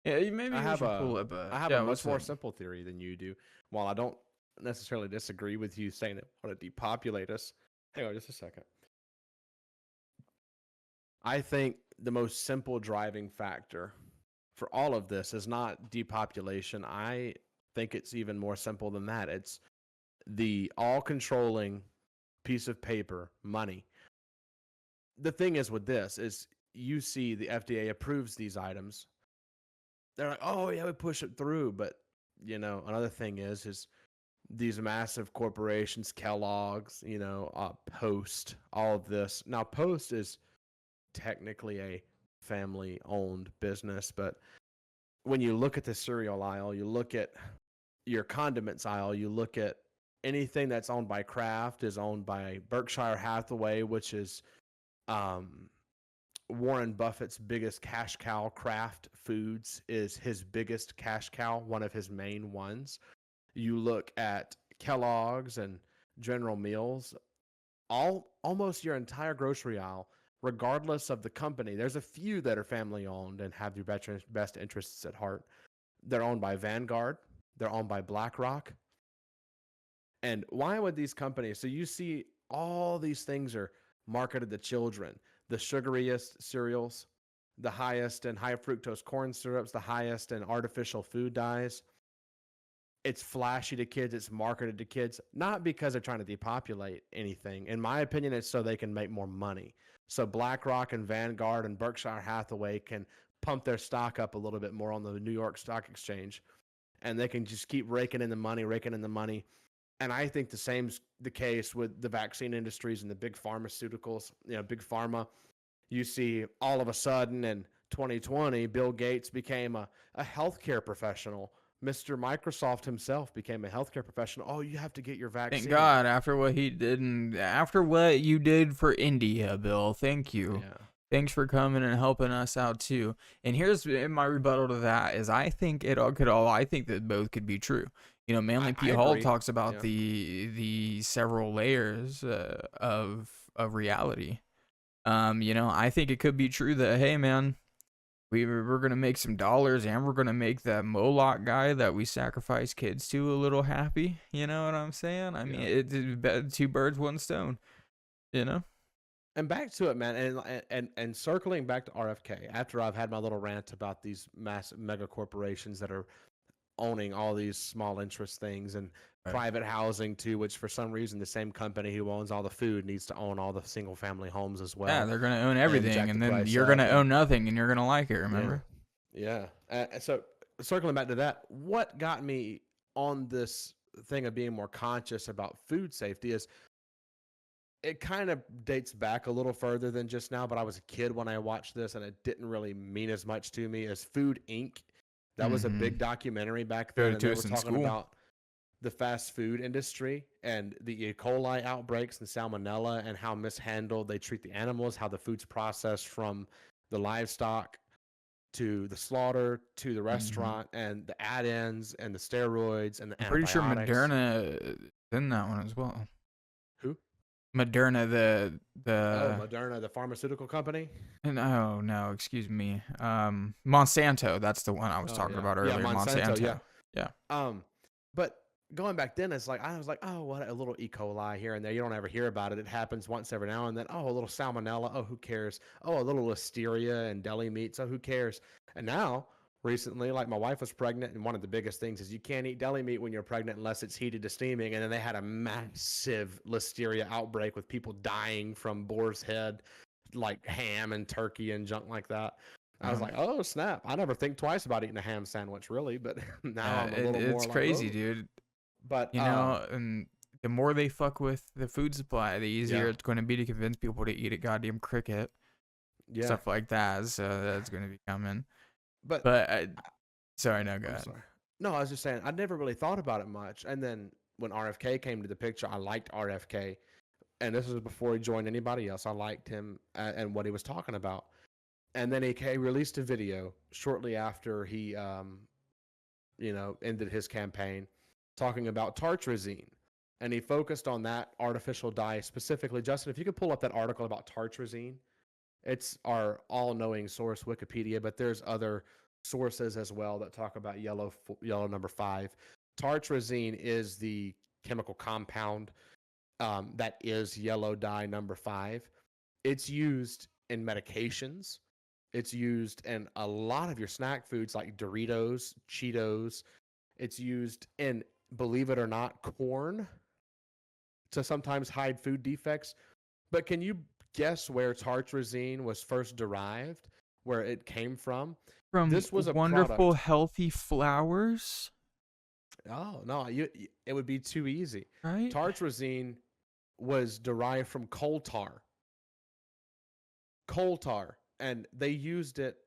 Yeah, maybe I have a much more ahead. simple theory than you do. While I don't necessarily disagree with you saying that we want to depopulate us, hang on just a second. I think the most simple driving factor for all of this is not depopulation. I think it's even more simple than that. It's the all-controlling piece of paper, money. The thing is with this is you see the FDA approves these items. They're like, oh, yeah, we push it through. But, another thing is these massive corporations, Kellogg's, Post, all of this. Now, Post is technically a family-owned business, but when you look at the cereal aisle, you look at your condiments aisle, you look at anything that's owned by Kraft is owned by Berkshire Hathaway, which is Warren Buffett's biggest cash cow. Kraft Foods is his biggest cash cow, one of his main ones. You look at Kellogg's and General Mills, almost your entire grocery aisle, regardless of the company. There's a few that are family owned and have your best interests at heart. They're owned by Vanguard. They're owned by BlackRock. And why would these companies? So you see all these things are marketed to children. The sugariest cereals, the highest in high fructose corn syrups, the highest in artificial food dyes. It's flashy to kids. It's marketed to kids, not because they're trying to depopulate anything. In my opinion, it's so they can make more money. So BlackRock and Vanguard and Berkshire Hathaway can pump their stock up a little bit more on the New York Stock Exchange, and they can just keep raking in the money. And I think the same's the case with the vaccine industries and the big pharmaceuticals, big pharma. You see all of a sudden in 2020, Bill Gates became a healthcare professional. Mr. Microsoft himself became a healthcare professional. Oh, you have to get your vaccine. Thank God, after what he did and after what you did for India, Bill. Thank you. Yeah. Thanks for coming and helping us out too. And here's my rebuttal to that is I think I think that both could be true. Manly P. Hall talks about the several layers of reality. I think it could be true that, hey man, we're gonna make some dollars and we're gonna make that Moloch guy that we sacrifice kids to a little happy. You know what I'm saying? I mean, it's two birds, one stone. And back to it, man, and circling back to RFK, after I've had my little rant about these massive mega corporations that are owning all these small interest things and private housing too, which for some reason the same company who owns all the food needs to own all the single family homes as well. Yeah, they're going to own everything, and then you're going to own nothing, and you're going to like it, remember? Yeah. So circling back to that, what got me on this thing of being more conscious about food safety is it kind of dates back a little further than just now, but I was a kid when I watched this, and it didn't really mean as much to me as Food Inc. That was a big documentary back then, and they were talking about the fast food industry and the E. coli outbreaks and salmonella and how mishandled they treat the animals, how the food's processed from the livestock to the slaughter to the restaurant and the add-ins and the steroids and the I'm pretty sure antibiotics. Moderna is in that one as well. Who? Moderna, Moderna, the pharmaceutical company? No, excuse me. Monsanto, that's the one I was talking about earlier. Monsanto. Yeah. But going back then, it's like I was like, oh, what a little E. coli here and there. You don't ever hear about it. It happens once every now and then. Oh, a little salmonella. Oh, who cares? Oh, a little listeria and deli meats. Oh, who cares? And now, recently, like my wife was pregnant, and one of the biggest things is you can't eat deli meat when you're pregnant unless it's heated to steaming. And then they had a massive listeria outbreak with people dying from boar's head, like ham and turkey and junk like that. I was like, oh, snap. I never think twice about eating a ham sandwich, really, but now I'm a little more it's crazy, dude. But, and the more they fuck with the food supply, the easier it's going to be to convince people to eat a goddamn cricket. Yeah. Stuff like that. So that's going to be coming. But sorry, no, go ahead. Sorry. No, I was just saying, I never really thought about it much. And then when RFK came to the picture, I liked RFK. And this was before he joined anybody else. I liked him and what he was talking about. And then he released a video shortly after he, ended his campaign talking about tartrazine. And he focused on that artificial dye specifically. Justin, if you could pull up that article about tartrazine, it's our all-knowing source, Wikipedia, but there's other sources as well that talk about yellow number 5. Tartrazine is the chemical compound that is yellow dye number 5. It's used in medications. It's used in a lot of your snack foods like Doritos, Cheetos. It's used in, believe it or not, corn to sometimes hide food defects. But can you guess where tartrazine was first derived, where it came from? This was a wonderful, healthy flowers. Oh, no, it would be too easy. Right? Tartrazine was derived from coal tar. Coal tar. And they used it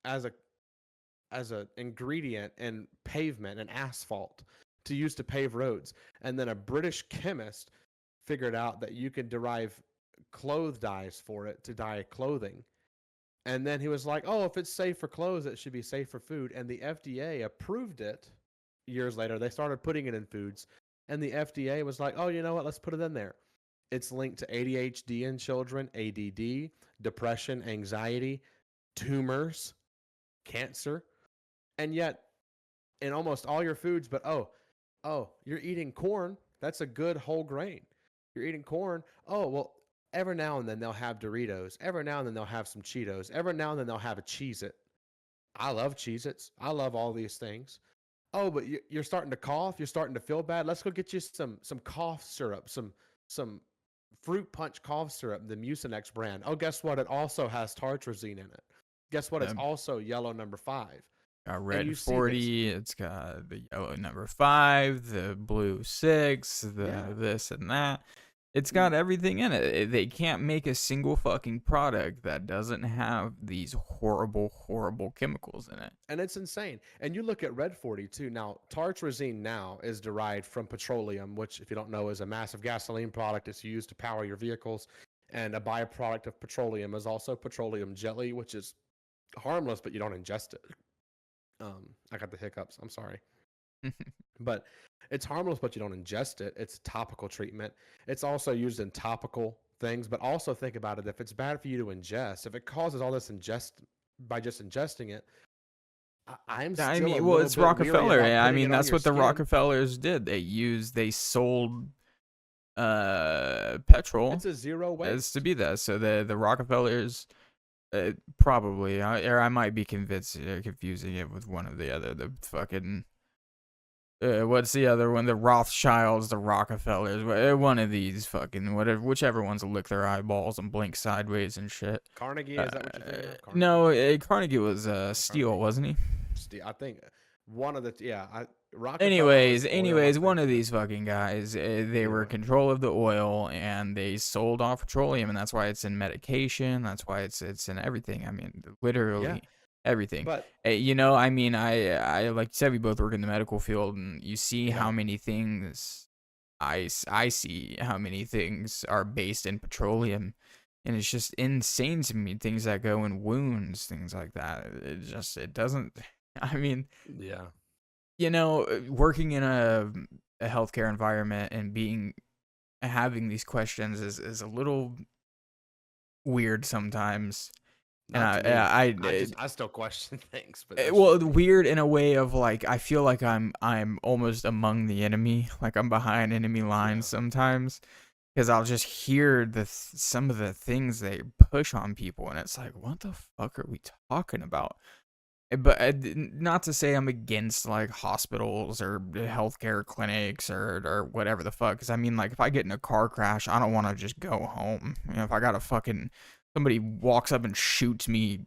as a ingredient in pavement and asphalt to use to pave roads. And then a British chemist figured out that you could derive cloth dyes for it to dye clothing. And then he was like, oh, if it's safe for clothes, it should be safe for food. And the FDA approved it years later. They started putting it in foods. And the FDA was like, oh, you know what? Let's put it in there. It's linked to ADHD in children, ADD, depression, anxiety, tumors, cancer. And yet, in almost all your foods, but you're eating corn. That's a good whole grain. You're eating corn. Oh, well, every now and then they'll have Doritos. Every now and then they'll have some Cheetos. Every now and then they'll have a Cheez-It. I love Cheez-Its. I love all these things. Oh, but you're starting to cough. You're starting to feel bad. Let's go get you some cough syrup, some fruit punch cough syrup, the Mucinex brand. Oh, guess what? It also has tartrazine in it. Guess what? It's also yellow number 5. Got red 40. It's got the yellow number 5, the blue 6, this and that. It's got everything in it. They can't make a single fucking product that doesn't have these horrible, horrible chemicals in it. And it's insane. And you look at Red 42. Now, tartrazine now is derived from petroleum, which, if you don't know, is a massive gasoline product. It's used to power your vehicles. And a byproduct of petroleum is also petroleum jelly, which is harmless, but you don't ingest it. I got the hiccups. I'm sorry. But it's harmless, but you don't ingest it. It's topical treatment. It's also used in topical things, but also think about it. If it's bad for you to ingest, if it causes all this by just ingesting it, it's Rockefeller. I mean, that's what the Rockefellers did. They sold petrol. It's a zero waste. It's to be that. So the Rockefellers probably, or I might be confusing it with one of the other, the fucking. What's the other one? The Rothschilds, the Rockefellers, one of these fucking whichever ones will lick their eyeballs and blink sideways and shit. Carnegie, is that what you're thinking of? No, Carnegie was Steele, wasn't he? I think one of the Anyways, one of these fucking guys, they were in control of the oil and they sold off petroleum, and that's why it's in medication. That's why it's in everything. I mean, literally. Yeah. Everything. But I mean, I like you said, we both work in the medical field, and you see how many things I see how many things are based in petroleum, and it's just insane to me. Things that go in wounds, things like that. It doesn't. I mean, working in a healthcare environment and having these questions is a little weird sometimes. And I still question things, but weird in a way of like I feel like I'm almost among the enemy, like I'm behind enemy lines sometimes, because I'll just hear some of the things they push on people, and it's like, what the fuck are we talking about? But not to say I'm against like hospitals or healthcare clinics or whatever the fuck, because I mean, like, if I get in a car crash, I don't want to just go home. If I got a fucking somebody walks up and shoots me,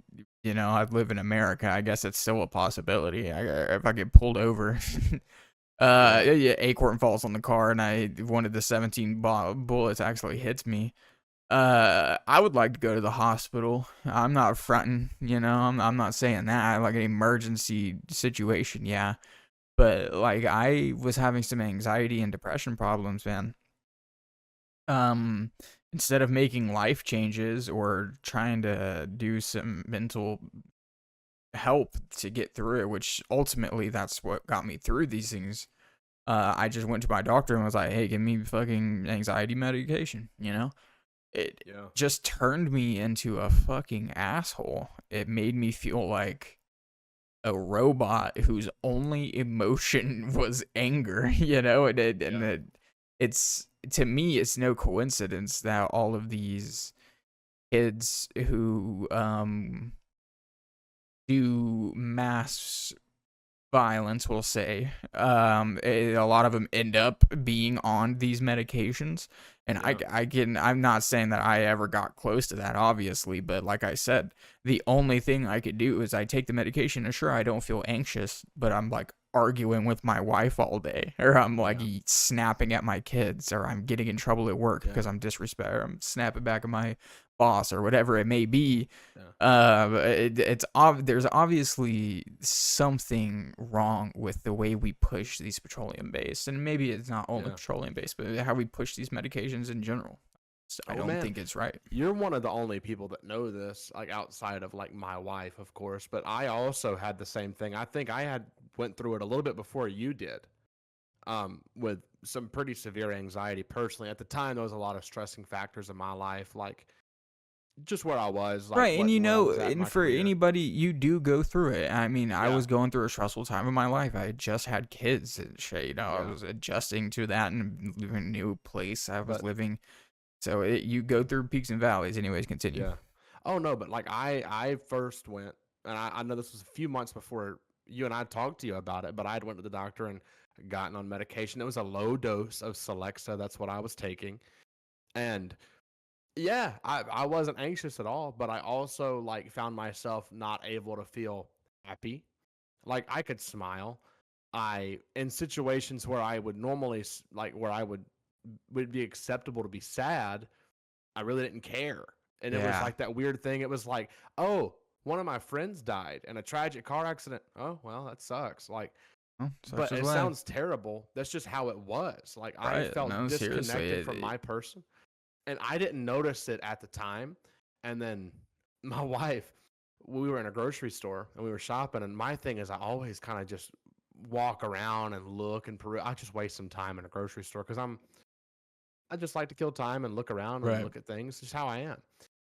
I live in America, I guess it's still a possibility. If I get pulled over, Acorn falls on the car and one of the 17 bullets actually hits me. I would like to go to the hospital. I'm not fronting, I'm not saying that. Like an emergency situation, yeah. But like I was having some anxiety and depression problems, man. Instead of making life changes or trying to do some mental help to get through it, which ultimately that's what got me through these things, I just went to my doctor and was like, hey, give me fucking anxiety medication, It just turned me into a fucking asshole. It made me feel like a robot whose only emotion was anger, it's, to me, it's no coincidence that all of these kids who do mass violence, we'll say, a lot of them end up being on these medications. And I'm not saying that I ever got close to that, obviously, but like I said, the only thing I could do is I take the medication, and sure, I don't feel anxious, but I'm like arguing with my wife all day, or I'm like snapping at my kids, or I'm getting in trouble at work because I'm snapping back at my boss or whatever it may be. There's obviously something wrong with the way we push these petroleum based, and maybe it's not only petroleum based, but how we push these medications in general. So I don't think it's right. You're one of the only people that know this, like outside of like my wife, of course, but I also had the same thing. I think I went through it a little bit before you did, with some pretty severe anxiety personally. At the time, there was a lot of stressing factors in my life, like just where I was. Like, right, and for anybody, you do go through it. I mean, I was going through a stressful time in my life. I had just had kids and shit, I was adjusting to that and living in a new place. I was living So you go through peaks and valleys. Anyways, continue. Yeah. Oh no, but like I first went, and I know this was a few months before you and I talked to you about it, but I went to the doctor and gotten on medication. It was a low dose of Celexa. That's what I was taking, and yeah, I wasn't anxious at all, but I also like found myself not able to feel happy. Like I could smile. I in situations where I would normally like where I would be acceptable to be sad, I really didn't care. And it was Yeah. like that weird thing. It was like, oh, one of my friends died in a tragic car accident. Oh, well, that sucks. Like, Oh, such but is it life. sounds terrible. That's just how it was. Like, I Right. felt No, seriously, disconnected from my person. And I didn't notice it at the time. And then my wife, we were in a grocery store and we were shopping. And my thing is, I always kind of just walk around and look and peruse. I just waste some time in a grocery store because I just like to kill time and look around and Right. look at things. It's just how I am.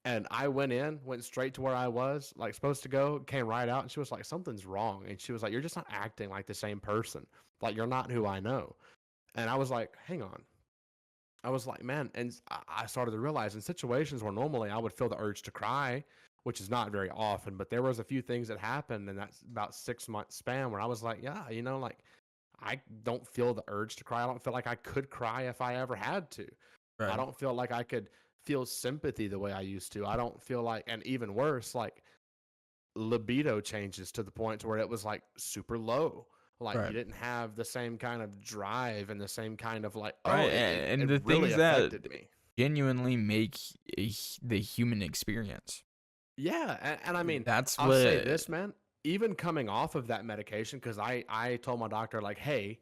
And I went straight to where I was like supposed to go, came right out, and she was like, something's wrong. And she was like, you're just not acting like the same person. Like, you're not who I know. And I was like, hang on. I was like, man, and I started to realize in situations where normally I would feel the urge to cry, which is not very often, but there was a few things that happened in that about 6 month span where I was like, yeah, like I don't feel the urge to cry. I don't feel like I could cry if I ever had to. Right. I don't feel like I could feel sympathy the way I used to. I don't feel like, and even worse, like libido changes to the point to where it was like super low. Like Right. you didn't have the same kind of drive and the same kind of like, Right, oh, and it the really things that affected me. genuinely make the human experience. Yeah, and I mean, That's I'll what. say this, man. Even coming off of that medication, because I told my doctor like, hey,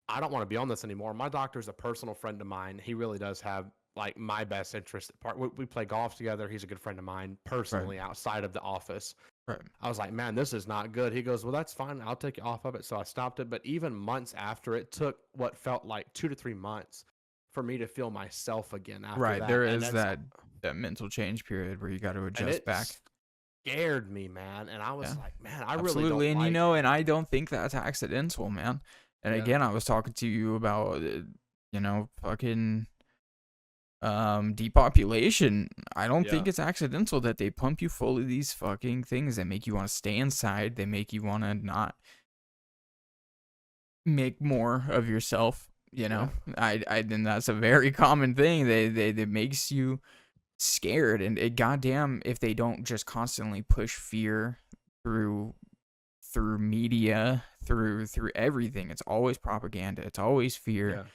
I don't want to be on this anymore. My doctor's a personal friend of mine. He really does have like my best interest at part. We play golf together. He's a good friend of mine personally outside of the office. Right. I was like, man, this is not good. He goes, well, that's fine. I'll take you off of it. So I stopped it. But even months after, it took what felt like 2 to 3 months for me to feel myself again. After Right. that. There And is that's- that mental change period where you got to and adjust it back. scared me, man. And I was Yeah. like, man, I really Absolutely, don't and like and I don't think that's accidental, man. And Yeah. again, I was talking to you about fucking depopulation. I don't think Yeah. it's accidental that they pump you full of these fucking things that make you want to stay inside. They make you want to not make more of yourself. I and that's a very common thing. That makes you scared, and goddamn if they don't just constantly push fear through media, through everything. It's always propaganda. It's always fear.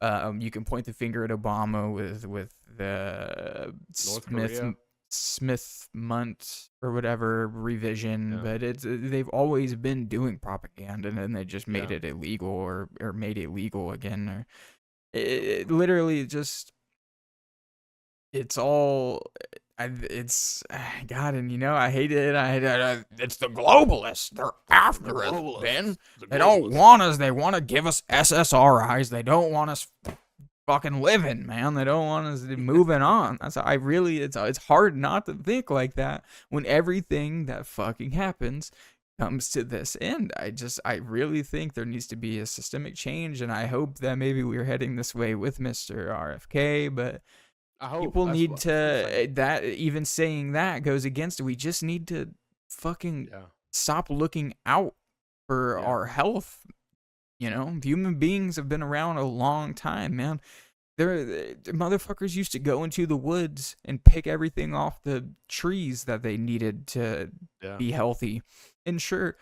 Yeah. You can point the finger at Obama with the North Korea. Smith Munt or whatever revision, Yeah. but they've always been doing propaganda, and then they just made Yeah. it illegal or made it legal again. Or it literally just it's all. It's God, and I hate it. It's the globalists. They're after us, Ben. They don't want us. They want to give us SSRIs. They don't want us fucking living, man. They don't want us moving on. That's it's hard not to think like that when everything that fucking happens comes to this end. I really think there needs to be a systemic change, and I hope that maybe we're heading this way with Mr. RFK, but I hope people that's need what- to that even saying that goes against it. We just need to fucking Yeah. stop looking out for Yeah. our health. Human beings have been around a long time, man. The motherfuckers used to go into the woods and pick everything off the trees that they needed to Yeah. be healthy. And sure,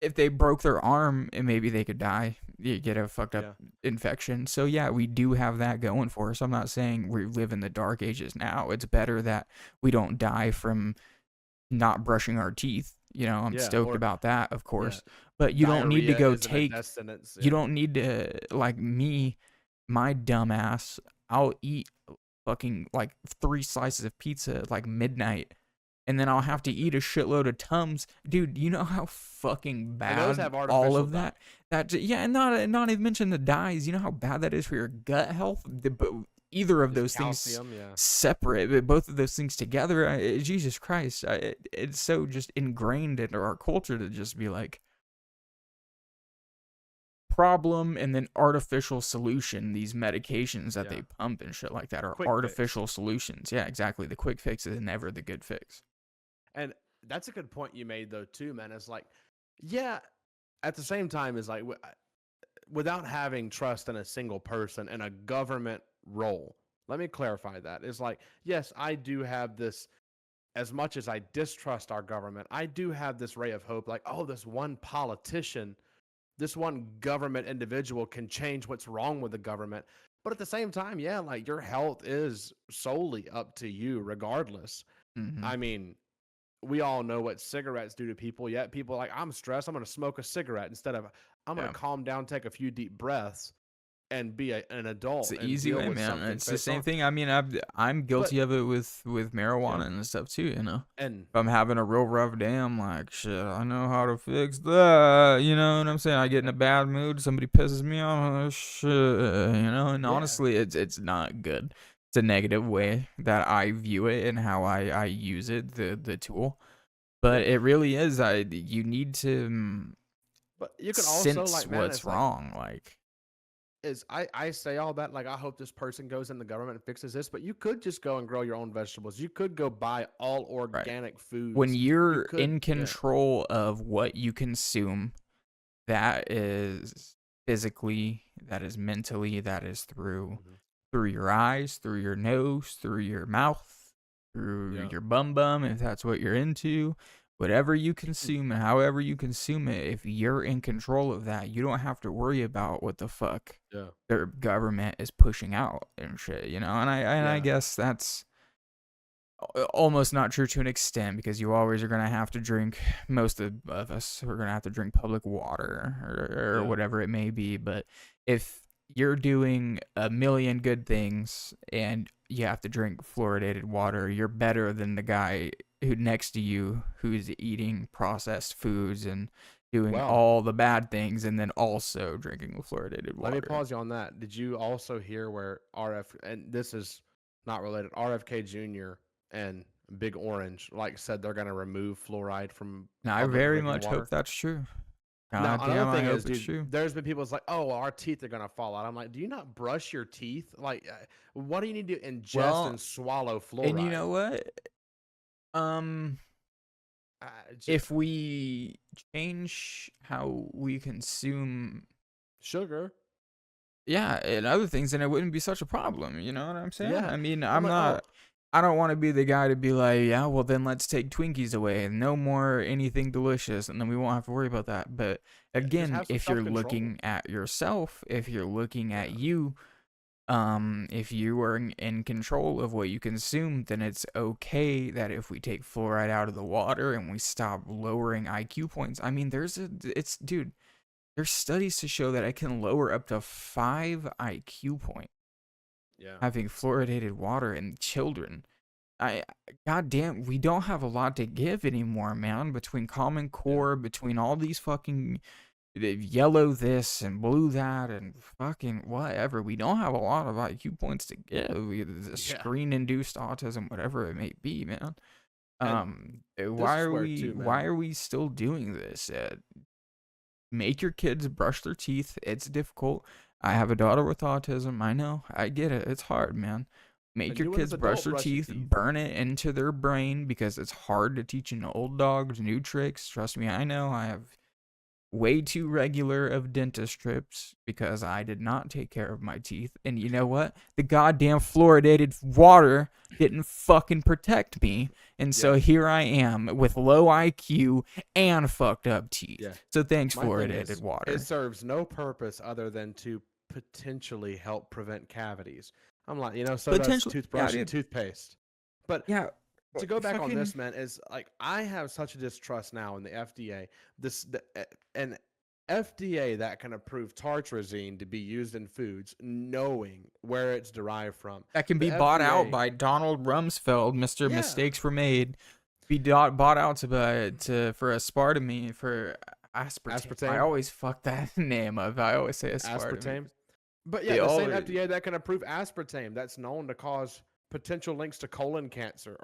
if they broke their arm, and maybe they could die, you get a fucked up infection. So yeah, we do have that going for us. I'm not saying we live in the dark ages now. It's better that we don't die from not brushing our teeth. I'm Yeah, stoked or- about that, of course. yeah. But you don't need to Diarrhea go isn't a take. death sentence. You don't need to, like me, my dumb ass. I'll eat fucking like 3 slices of pizza at like midnight, and then I'll have to eat a shitload of Tums. Dude, you know how fucking bad those have all artificial of that and not even mention the dyes. You know how bad that is for your gut health. Either of those calcium, things yeah. separate, but both of those things together, Jesus Christ, it's so just ingrained into our culture to just be like, problem and then artificial solution. These medications that Yeah. they pump and shit like that are Quick artificial solutions. Yeah, exactly. The quick fix is never the good fix. And that's a good point you made, though, too, man. It's like, yeah, at the same time, is like, without having trust in a single person and a government role, let me clarify that. It's like, yes, I do have this, as much as I distrust our government, I do have this ray of hope, like, oh, this one politician, this one government individual can change what's wrong with the government. But at the same time, yeah, like, your health is solely up to you regardless. Mhm. I mean, we all know what cigarettes do to people, yet people are like, I'm stressed, I'm going to smoke a cigarette instead of, I'm going Yeah. to calm down, take a few deep breaths, and be an adult. It's the and easy deal way, with man. something It's the face same on. thing. I mean, I'm guilty of it with marijuana Yeah. and stuff too. You know, And if I'm having a real rough day, I'm like, shit, I know how to fix that. You know what I'm saying? I get in a bad mood, somebody pisses me off, shit. You know, and Yeah. honestly, it's not good. It's a negative way that I view it and how I use it, the tool. But Yeah. it really is. You need to but you can also, sense like, man, what's it's like, wrong. Like, I say all that, like, I hope this person goes in the government and fixes this, but you could just go and grow your own vegetables. You could go buy all organic foods. when you're could- in yeah. control of what you consume, that is physically, that is mentally, that is through your eyes, through your nose, through your mouth, through Yeah. your bum, if that's what you're into. Whatever you consume and however you consume it, if you're in control of that, you don't have to worry about what the fuck Yeah. their government is pushing out and shit, you know? And I Yeah. guess that's almost not true to an extent, because you always are going to have to drink, most of us are going to have to drink public water or Yeah. whatever it may be. But if you're doing a million good things and you have to drink fluoridated water, you're better than the guy who next to you who's eating processed foods and doing Wow. all the bad things and then also drinking the fluoridated water. Let me pause you on that. Did you also hear where and this is not related, RFK Jr. and Big Orange, like, said they're going to remove fluoride from Now, I public very drinking much water? hope that's true. Now, God damn, another I thing hope is, it's dude, true. there's been people that's like, oh, our teeth are going to fall out. I'm like, do you not brush your teeth? Like, what do you need to ingest Well, and swallow fluoride? And you know what? If we change how we consume, sugar. yeah, and other things, then it wouldn't be such a problem. You know what I'm saying? Yeah. I mean, I'm like, not. I don't want to be the guy to be like, yeah, well then let's take Twinkies away and no more anything delicious, and then we won't have to worry about that. But again, have some if you're self-control. looking at yourself, if you're looking at you, if you are in control of what you consume, then it's okay that if we take fluoride out of the water and we stop lowering IQ points. I mean, dude, there's studies to show that it can lower up to 5 IQ points. Yeah. Having fluoridated water in children. Goddamn, we don't have a lot to give anymore, man. Between Common Core, between all these fucking yellow this and blue that and fucking whatever, we don't have a lot of IQ points to give. The screen-induced autism, whatever it may be, man. Why are we still doing this? Make your kids brush their teeth. It's difficult. I have a daughter with autism. I know. I get it. It's hard, man. Make your kids brush their teeth, burn it into their brain, because it's hard to teach an old dog new tricks. Trust me, I know. I have way too regular of dentist trips because I did not take care of my teeth. And you know what? The goddamn fluoridated water didn't fucking protect me. And so here I am with low IQ and fucked up teeth. Yeah. So thanks, My thing fluoridated is, water. It serves no purpose other than to potentially help prevent cavities. I'm like, so does toothbrush and toothpaste. But yeah, to go back on this, man, is like, I have such a distrust now in the FDA. An FDA that can approve tartrazine to be used in foods, knowing where it's derived from. That can be bought out by Donald Rumsfeld. Mr. Mistakes were made. Be bought out for aspartame, for aspartame. I always fuck that name up. I always say aspartame. But yeah, the same FDA that can approve aspartame, that's known to cause potential links to colon cancer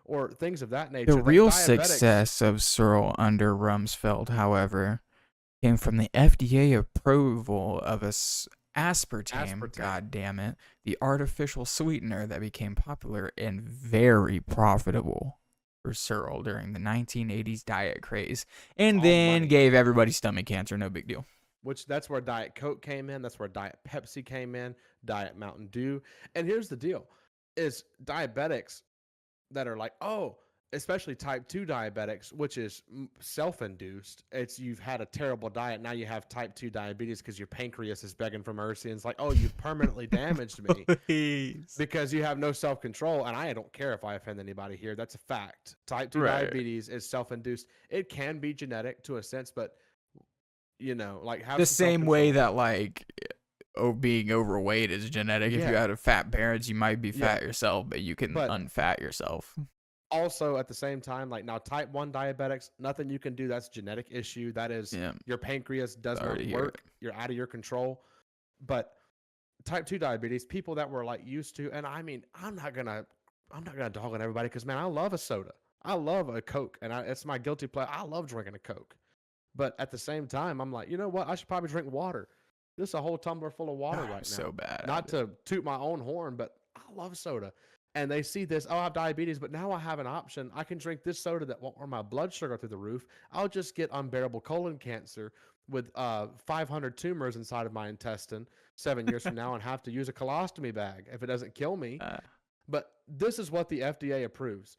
or things of that nature. The real success of Searle under Rumsfeld, however, came from the FDA approval of aspartame, god damn it, the artificial sweetener that became popular and very profitable for Searle during the 1980s diet craze, and All then money. gave everybody stomach cancer, no big deal. Which that's where Diet Coke came in. That's where Diet Pepsi came in. Diet Mountain Dew. And here's the deal: is diabetics that are like, oh, especially type 2 diabetics, which is self-induced. It's you've had a terrible diet, now you have type 2 diabetes because your pancreas is begging for mercy, and it's like, oh, you've permanently damaged me Please. because you have no self-control. And I don't care if I offend anybody here. That's a fact. Type 2 Right. diabetes is self-induced. It can be genetic to a sense, but like have The some same way self-control. that like being overweight is genetic. If you Yeah. had a fat parents, you might be Yeah. fat yourself, but you can But- unfat yourself. Also, at the same time, like now, type 1 diabetics, nothing you can do. That's a genetic issue. That is Yeah. your pancreas does not Sorry to hear work. You're out of your control. But type 2 diabetes, people that were like used to, and I mean, I'm not gonna dog on everybody because man, I love a soda. I love a Coke, and it's my guilty pleasure. I love drinking a Coke. But at the same time, I'm like, you know what? I should probably drink water. This is a whole tumbler full of water right now. So bad. Not to toot my own horn, but I love soda. And they see this, oh, I have diabetes, but now I have an option. I can drink this soda that won't run my blood sugar through the roof. I'll just get unbearable colon cancer with 500 tumors inside of my intestine 7 years from now and have to use a colostomy bag if it doesn't kill me. But this is what the FDA approves.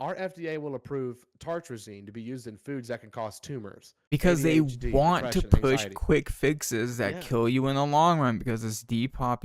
Our FDA will approve tartrazine to be used in foods that can cause tumors. Because they ADHD, want to depression, push anxiety. quick fixes that Yeah. kill you in the long run because it's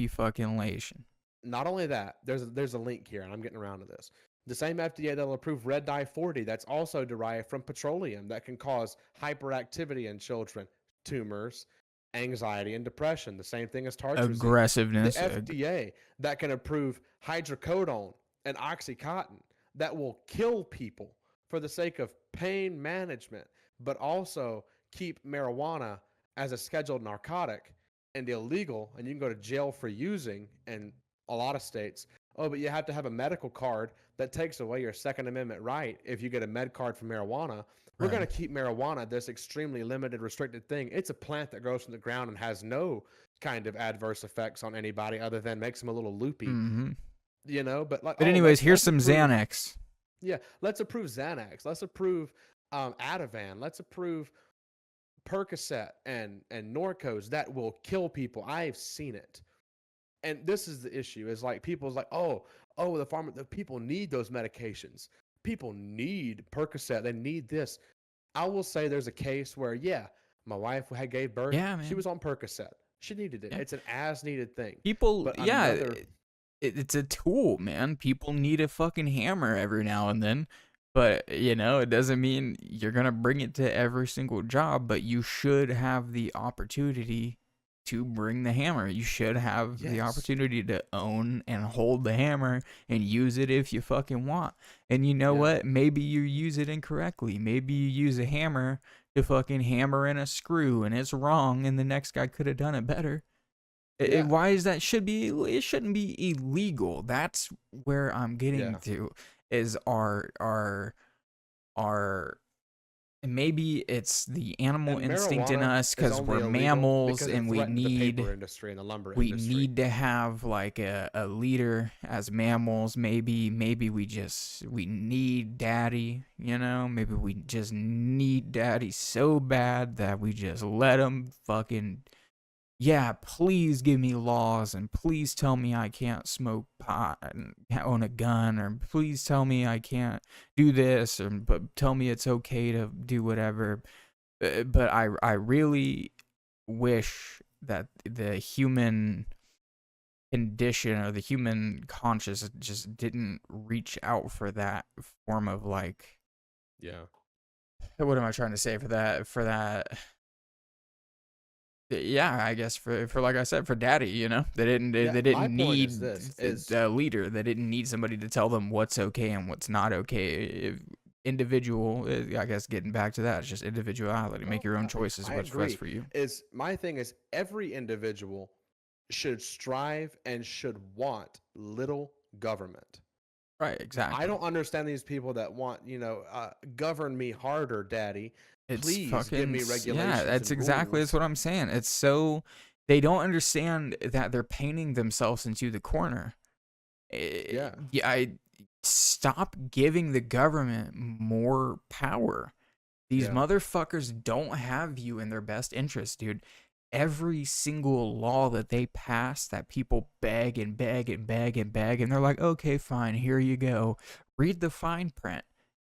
depopulation. Not only that, there's a link here, and I'm getting around to this. The same FDA that'll approve red dye 40 that's also derived from petroleum that can cause hyperactivity in children, tumors, anxiety, and depression. The same thing as tartrazine. Aggressiveness. The FDA that can approve hydrocodone and oxycontin that will kill people for the sake of pain management, but also keep marijuana as a scheduled narcotic and illegal, and you can go to jail for using in a lot of states. Oh, but you have to have a medical card that takes away your Second Amendment right if you get a med card for marijuana. We're Right. going to keep marijuana this extremely limited, restricted thing. It's a plant that grows from the ground and has no kind of adverse effects on anybody other than makes them a little loopy, Mm-hmm. But like, But oh, anyways, here's let's some approve- Xanax. Yeah, let's approve Xanax. Let's approve Ativan. Let's approve Percocet and Norcos that will kill people. I've seen it. And this is the issue: is like people's like, oh, the people need those medications. People need Percocet. They need this. I will say there's a case where, yeah, my wife had gave birth. Yeah, She man. was on Percocet. She needed it. Yeah. It's an as needed thing. People, But yeah, another- it's a tool, man. People need a fucking hammer every now and then. But, it doesn't mean you're going to bring it to every single job, but you should have the opportunity to bring the hammer. You should have the Yes. opportunity to own and hold the hammer and use it if you fucking want. And you know Yeah. what? Maybe you use it incorrectly. Maybe you use a hammer to fucking hammer in a screw and it's wrong and the next guy could have done it better. Yeah. Why is that? It shouldn't be illegal. That's where I'm getting Yeah. to, is our and maybe it's the animal And instinct in marijuana us is because only we're illegal mammals because it and we threatened the need paper industry and the lumber we industry. need to have like a leader as mammals. Maybe we need daddy, maybe we just need daddy so bad that we just let him fucking, yeah, please give me laws and please tell me I can't smoke pot and own a gun, or please tell me I can't do this, but tell me it's okay to do whatever. But I really wish that the human condition or the human conscious just didn't reach out for that form of like, Yeah. what am I trying to say for that? Yeah, I guess for like I said, for daddy, they didn't Yeah, they my didn't point need is this, is- a leader. They didn't need somebody to tell them what's okay and what's not okay. Individual, I guess, getting back to that, it's just individuality. Make your own choices. I What's agree. best for you. My thing is every individual should strive and should want little government. Right, exactly. I don't understand these people that want, govern me harder, daddy. It's Please give fucking me regulations that's and exactly rules. that's what I'm saying. It's so they don't understand that they're painting themselves into the corner. Yeah. Yeah, I stop giving the government more power. These Yeah. motherfuckers don't have you in their best interest, dude. Every single law that they pass that people beg and beg and beg and beg, and they're like, okay, fine, here you go. Read the fine print.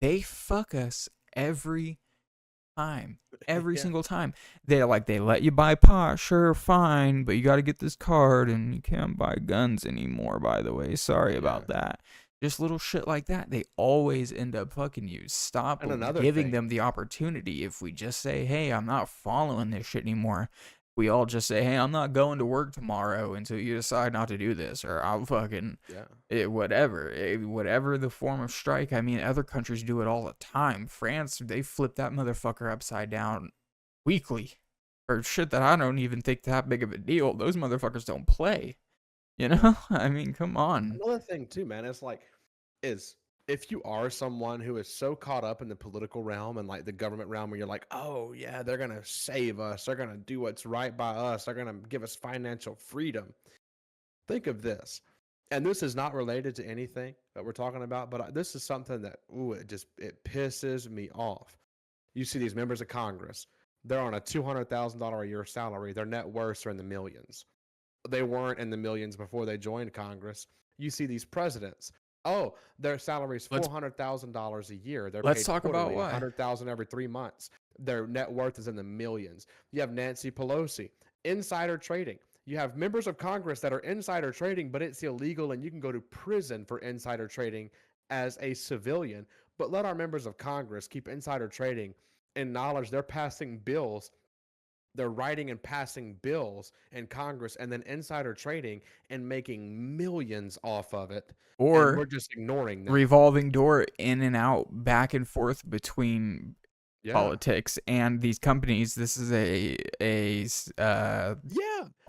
They fuck us every time. Every Yeah. single time. They let you buy pot, sure, fine, but you got to get this card and you can't buy guns anymore, by the way. Sorry about that. Just little shit like that. They always end up fucking you. Stop And another giving thing. them the opportunity. If we just say, hey, I'm not following this shit anymore, we all just say, hey, I'm not going to work tomorrow until you decide not to do this, or I'll fucking whatever the form of strike. I mean, other countries do it all the time. France, they flip that motherfucker upside down weekly, or shit that I don't even think that big of a deal. Those motherfuckers don't play, you know. I mean, come on. Another thing too, man, is if you are someone who is so caught up in the political realm and like the government realm where you're like, oh yeah, they're gonna save us, they're gonna do what's right by us, they're gonna give us financial freedom. Think of this, and this is not related to anything that we're talking about, but this is something that it pisses me off. You see these members of Congress, they're on a $200,000 a year salary. Their net worths are in the millions. They weren't in the millions before they joined Congress. You see these presidents. Oh, their salary is $400,000 a year. They're let's paid talk quarterly, about why. $100,000 every 3 months. Their net worth is in the millions. You have Nancy Pelosi, insider trading. You have members of Congress that are insider trading, but it's illegal, and you can go to prison for insider trading as a civilian. But let our members of Congress keep insider trading in knowledge they're passing bills. They're writing and passing bills in Congress and then insider trading and making millions off of it. And we're Or just ignoring them. revolving door in and out, back and forth between politics and these companies. This is a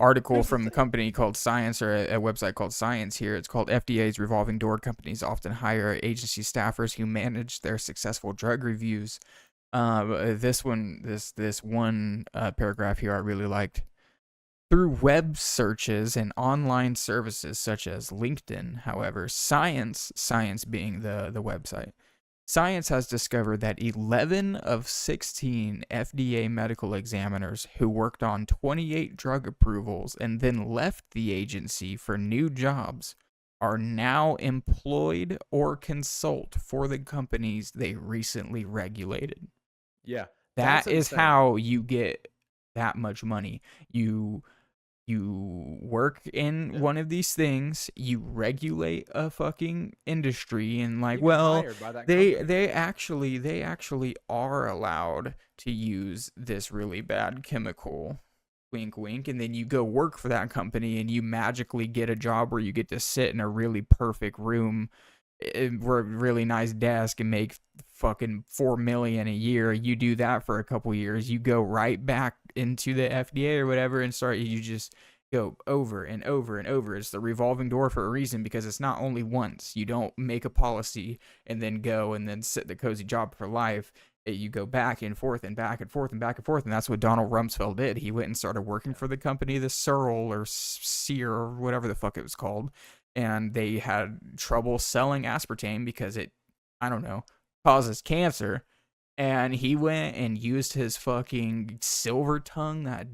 article from a company called Science, or a website called Science here. It's called FDA's revolving door. Companies often hire agency staffers who manage their successful drug reviews. This one paragraph here I really liked. Through web searches and online services such as LinkedIn, however, Science being the website, Science has discovered that 11 of 16 FDA medical examiners who worked on 28 drug approvals and then left the agency for new jobs are now employed or consult for the companies they recently regulated. Yeah. That is how you get that much money. You work in one of these things, you regulate a fucking industry, and they actually are allowed to use this really bad chemical, wink wink, and then you go work for that company and you magically get a job where you get to sit in a really perfect room, a really nice desk, and make fucking $4 million a year. You do that for a couple years, you go right back into the FDA or whatever and you just go over and over and over. It's the revolving door for a reason, because it's not only once. You don't make a policy and then go and then sit the cozy job for life. You go back and forth and back and forth and back and forth, and that's what Donald Rumsfeld did. He went and started working for the company, the Searle or Sear or whatever the fuck it was called, and they had trouble selling aspartame because it, I don't know, causes cancer. And he went and used his fucking silver tongue, that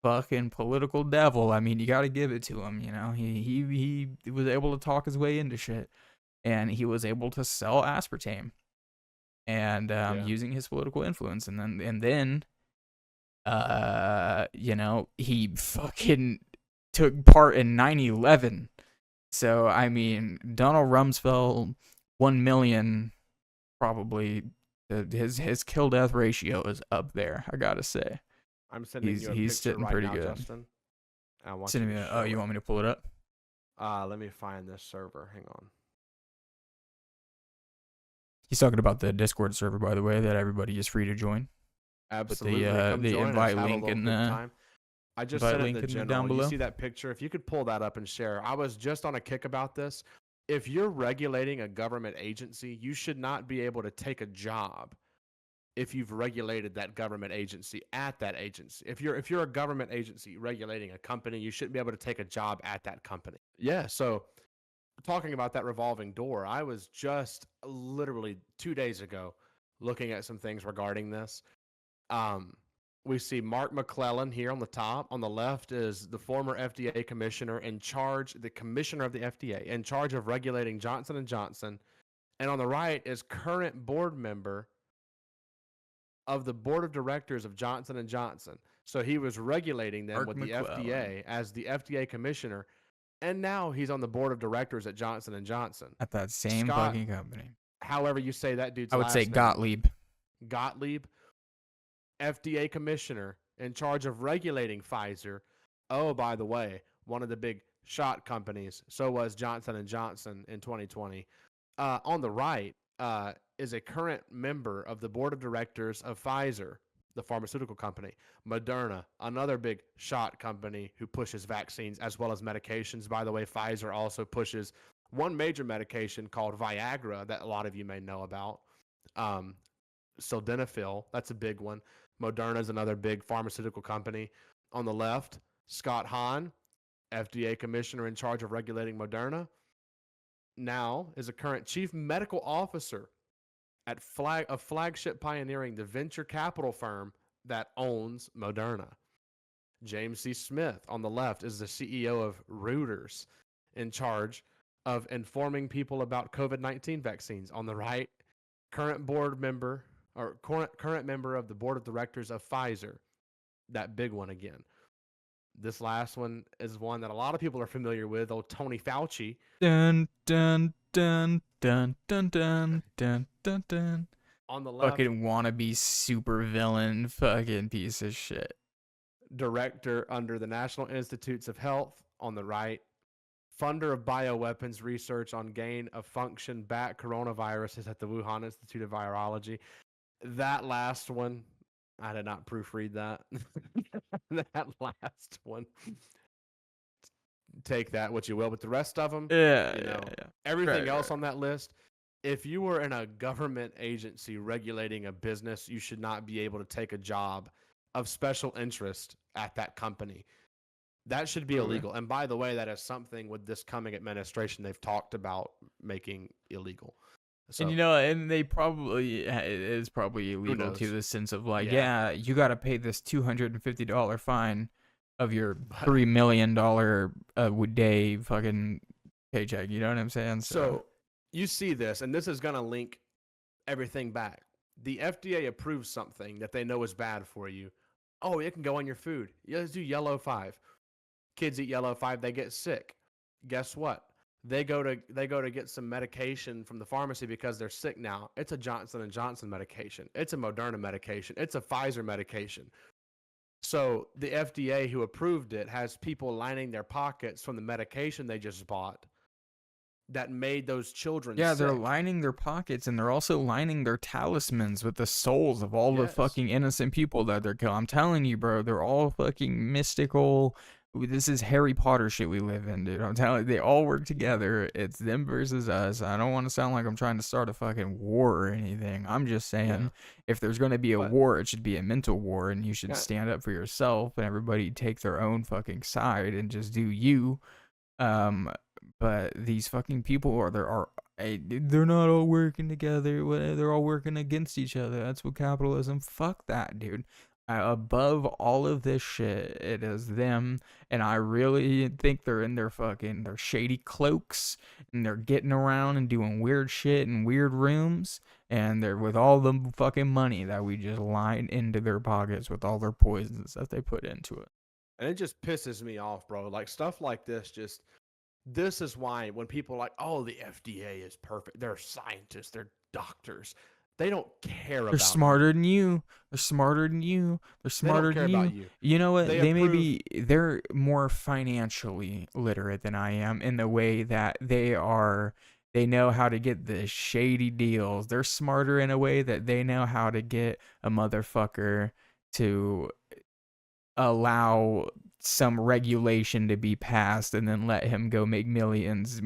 fucking political devil. I mean, you got to give it to him, you know. He was able to talk his way into shit, and he was able to sell aspartame, and using his political influence, and then you know, he fucking took part in 9/11. So I mean, Donald Rumsfeld, 1 million, probably. His kill death ratio is up there, I gotta say. I'm sending you a he's picture sitting right pretty now, good. Justin. Sending me you want me to pull it up? Let me find this server. Hang on. He's talking about the Discord server, by the way, that everybody is free to join. Absolutely. The invite link in the I just sent it in the general. You see that picture? If you could pull that up and share. I was just on a kick about this. if you're regulating a government agency, you should not be able to take a job if you've regulated that government agency at that agency. If you're a government agency regulating a company, you shouldn't be able to take a job at that company. Yeah, so talking about that revolving door, I was just literally 2 days ago looking at some things regarding this. We see Mark McClellan here on the top. On the left is the former FDA commissioner the commissioner of the FDA in charge of regulating Johnson & Johnson. And on the right is current board member of the board of directors of Johnson & Johnson. So he was regulating them Mark with McClellan. the FDA as the FDA commissioner. And now he's on the board of directors at Johnson & Johnson. At that same Scott, fucking company. however you say that dude's I would last say name. Gottlieb. Gottlieb, FDA commissioner in charge of regulating Pfizer. Oh, by the way, one of the big shot companies. So was Johnson & Johnson in 2020. On the right is a current member of the board of directors of Pfizer, the pharmaceutical company. Moderna, another big shot company who pushes vaccines as well as medications. By the way, Pfizer also pushes one major medication called Viagra that a lot of you may know about. Sildenafil, that's a big one. Moderna is another big pharmaceutical company. On the left, Scott Hahn, FDA commissioner in charge of regulating Moderna, now is a current chief medical officer at Flagship Pioneering, the venture capital firm that owns Moderna. James C. Smith on the left is the CEO of Reuters, in charge of informing people about COVID-19 vaccines. On the right, current member of the board of directors of Pfizer, that big one again. This last one is one that a lot of people are familiar with, old Tony Fauci. Dun dun dun dun dun dun dun dun dun. On the left, Fucking wannabe super villain fucking piece of shit. director under the National Institutes of Health. On the right, funder of bioweapons research on gain of function bat coronaviruses at the Wuhan Institute of Virology. That last one, I did not proofread that. That last one. Take that what you will, but the rest of them, Yeah. everything Right, else on that list, if you were in a government agency regulating a business, you should not be able to take a job of special interest at that company. That should be illegal. And by the way, that is something with this coming administration they've talked about making illegal. So, and and they probably, it is probably illegal to the sense of like, yeah you got to pay this $250 fine of your $3 million a day fucking paycheck. You know what I'm saying? So you see this, and this is going to link everything back. The FDA approves something that they know is bad for you. Oh, it can go on your food. Let's do yellow 5. Kids eat yellow 5, they get sick. Guess what? They go to get some medication from the pharmacy because they're sick now. It's a Johnson & Johnson medication. It's a Moderna medication. It's a Pfizer medication. So the FDA who approved it has people lining their pockets from the medication they just bought that made those children sick. they're lining their pockets, and they're also lining their talismans with the souls of all the fucking innocent people that they're killing. I'm telling you, bro, they're all fucking mystical. This is Harry Potter shit we live in, dude. I'm telling you, they all work together. It's them versus us. I don't want to sound like I'm trying to start a fucking war or anything. I'm just saying, if there's going to be a war, it should be a mental war, and you should stand up for yourself, and everybody take their own fucking side and just do you. But these fucking people they're not all working together. They're all working against each other. That's what capitalism. Fuck that, dude. Above all of this shit, it is them, and I really think they're in their shady cloaks, and they're getting around and doing weird shit in weird rooms, and they're with all the fucking money that we just line into their pockets with all their poisons that they put into it. And it just pisses me off, bro. Like, stuff like this this is why when people are like, oh, the FDA is perfect. They're scientists. They're doctors. They don't care about They're smarter than you. They're smarter than you. They're smarter than you. About you. You know what? They're more financially literate than I am in the way that they know how to get the shady deals. They're smarter in a way that they know how to get a motherfucker to allow some regulation to be passed and then let him go make millions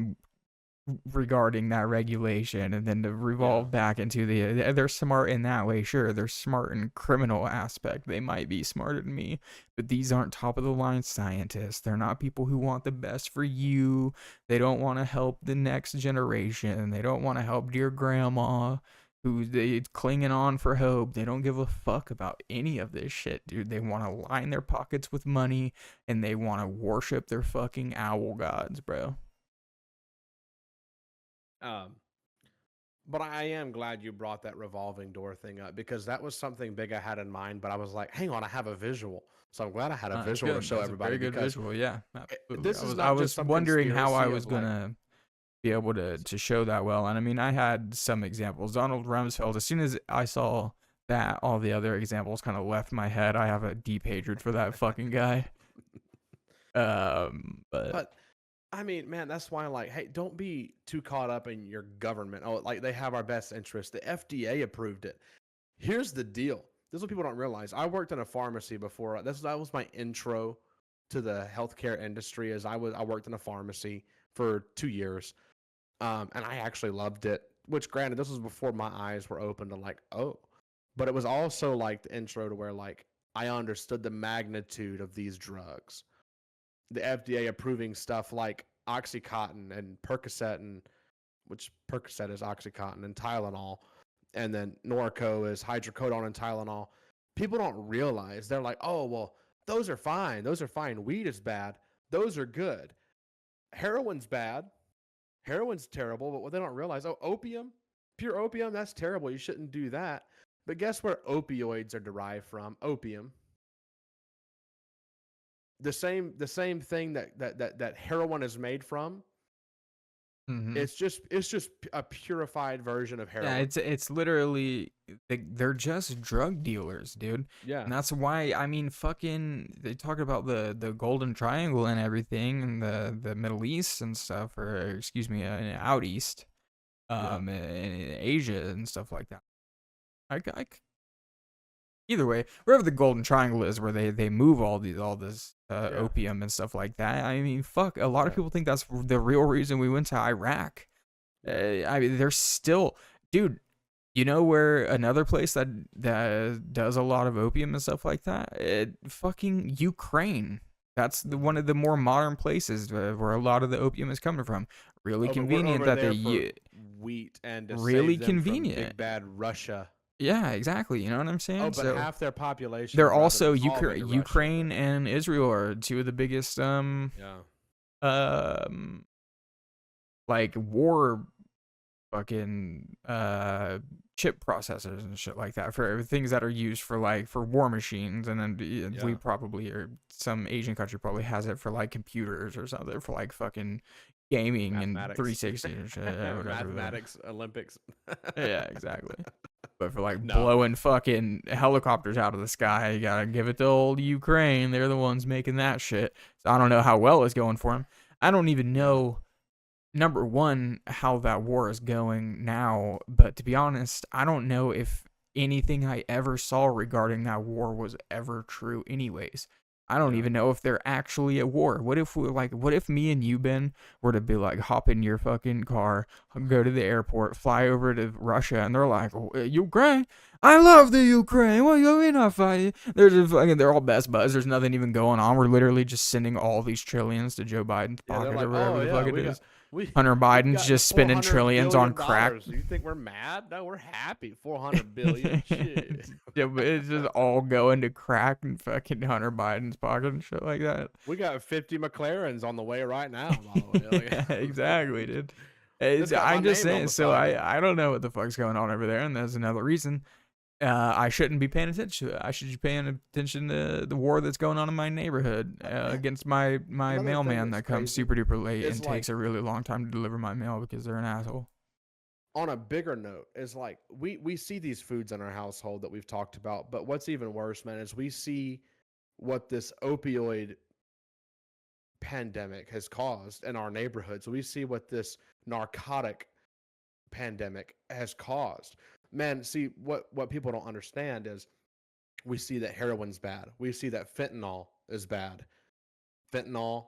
regarding that regulation, and then to revolve back into they're smart in that way. Sure, they're smart in criminal aspect. They might be smarter than me, but these aren't top of the line scientists. They're not people who want the best for you. They don't want to help the next generation. They don't want to help dear grandma who they clinging on for hope. They don't give a fuck about any of this shit, dude. They want to line their pockets with money, and they want to worship their fucking owl gods, bro. But I am glad you brought that revolving door thing up, because that was something big I had in mind. But I was like, hang on, I have a visual, so I'm glad I had a visual to show everybody. A very good visual, yeah. This is not I just was some wondering how I conspiracy was of, like- gonna be able to show that well, and I mean, I had some examples. Donald Rumsfeld. As soon as I saw that, all the other examples kind of left my head. I have a deep hatred for that fucking guy. But I mean, man, that's why, like, hey, don't be too caught up in your government. Oh, like, they have our best interest. The FDA approved it. Here's the deal. This is what people don't realize. I worked in a pharmacy before. That was my intro to the healthcare industry. I worked in a pharmacy for 2 years, and I actually loved it. Which, granted, this was before my eyes were open to, like, oh, but it was also like the intro to where, like, I understood the magnitude of these drugs. The FDA approving stuff like Oxycontin and Percocet, which Percocet is Oxycontin, and Tylenol, and then Norco is hydrocodone and Tylenol. People don't realize, they're like, oh, well, those are fine. Those are fine. Weed is bad. Those are good. Heroin's bad. Heroin's terrible. But what they don't realize, oh, opium, pure opium, that's terrible. You shouldn't do that. But guess where opioids are derived from? Opium. The same thing that heroin is made from. Mm-hmm. It's just a purified version of heroin. Yeah, it's literally they're just drug dealers, dude. Yeah, and that's why, I mean, fucking, they talk about the Golden Triangle and everything, and the Middle East and stuff, or excuse me, out east, in Asia and stuff like that. Either way, wherever the Golden Triangle is, where they move all this opium and stuff like that. I mean, fuck, a lot of people think that's the real reason we went to Iraq. I mean, there's still, dude, you know where another place that does a lot of opium and stuff like that? Fucking Ukraine. That's one of the more modern places where a lot of the opium is coming from. Really convenient that they wheat and really convenient. From big bad Russia. Yeah, exactly. You know what I'm saying? Oh, but so half their population. They're also Ukraine and Israel are two of the biggest like war fucking chip processors and shit like that, for things that are used for war machines, and then we probably, or some Asian country probably has it for like computers or something, for like fucking gaming and 360 and shit. Mathematics Olympics. Yeah, exactly. But for blowing fucking helicopters out of the sky, you gotta give it to old Ukraine. They're the ones making that shit. So I don't know how well it's going for them. I don't even know, number one, how that war is going now. But to be honest, I don't know if anything I ever saw regarding that war was ever true anyways. I don't even know if they're actually at war. What if me and you, Ben, were to be like, hop in your fucking car, go to the airport, fly over to Russia, and they're like, Ukraine? I love the Ukraine. What you mean I fight? They're all best buds. There's nothing even going on. We're literally just sending all these trillions to Joe Biden's pocket, or whatever the fuck it is. Hunter Biden's just spending trillions on crack. You think we're mad? No, we're happy. 400 billion. Shit. Yeah, but it's just all going to crack and fucking Hunter Biden's pocket and shit like that. We got 50 McLarens on the way right now, by the way. Yeah, exactly, dude. I'm just saying. So I don't know what the fuck's going on over there, and that's another reason I shouldn't be paying attention to it. I should be paying attention to the war that's going on in my neighborhood against my mailman that comes super duper late and takes a really long time to deliver my mail because they're an asshole. On a bigger note, is like we see these foods in our household that we've talked about, but what's even worse, man, is we see what this opioid pandemic has caused in our neighborhoods. We see what this narcotic pandemic has caused. Man, see, what people don't understand is we see that heroin's bad. We see that fentanyl is bad. Fentanyl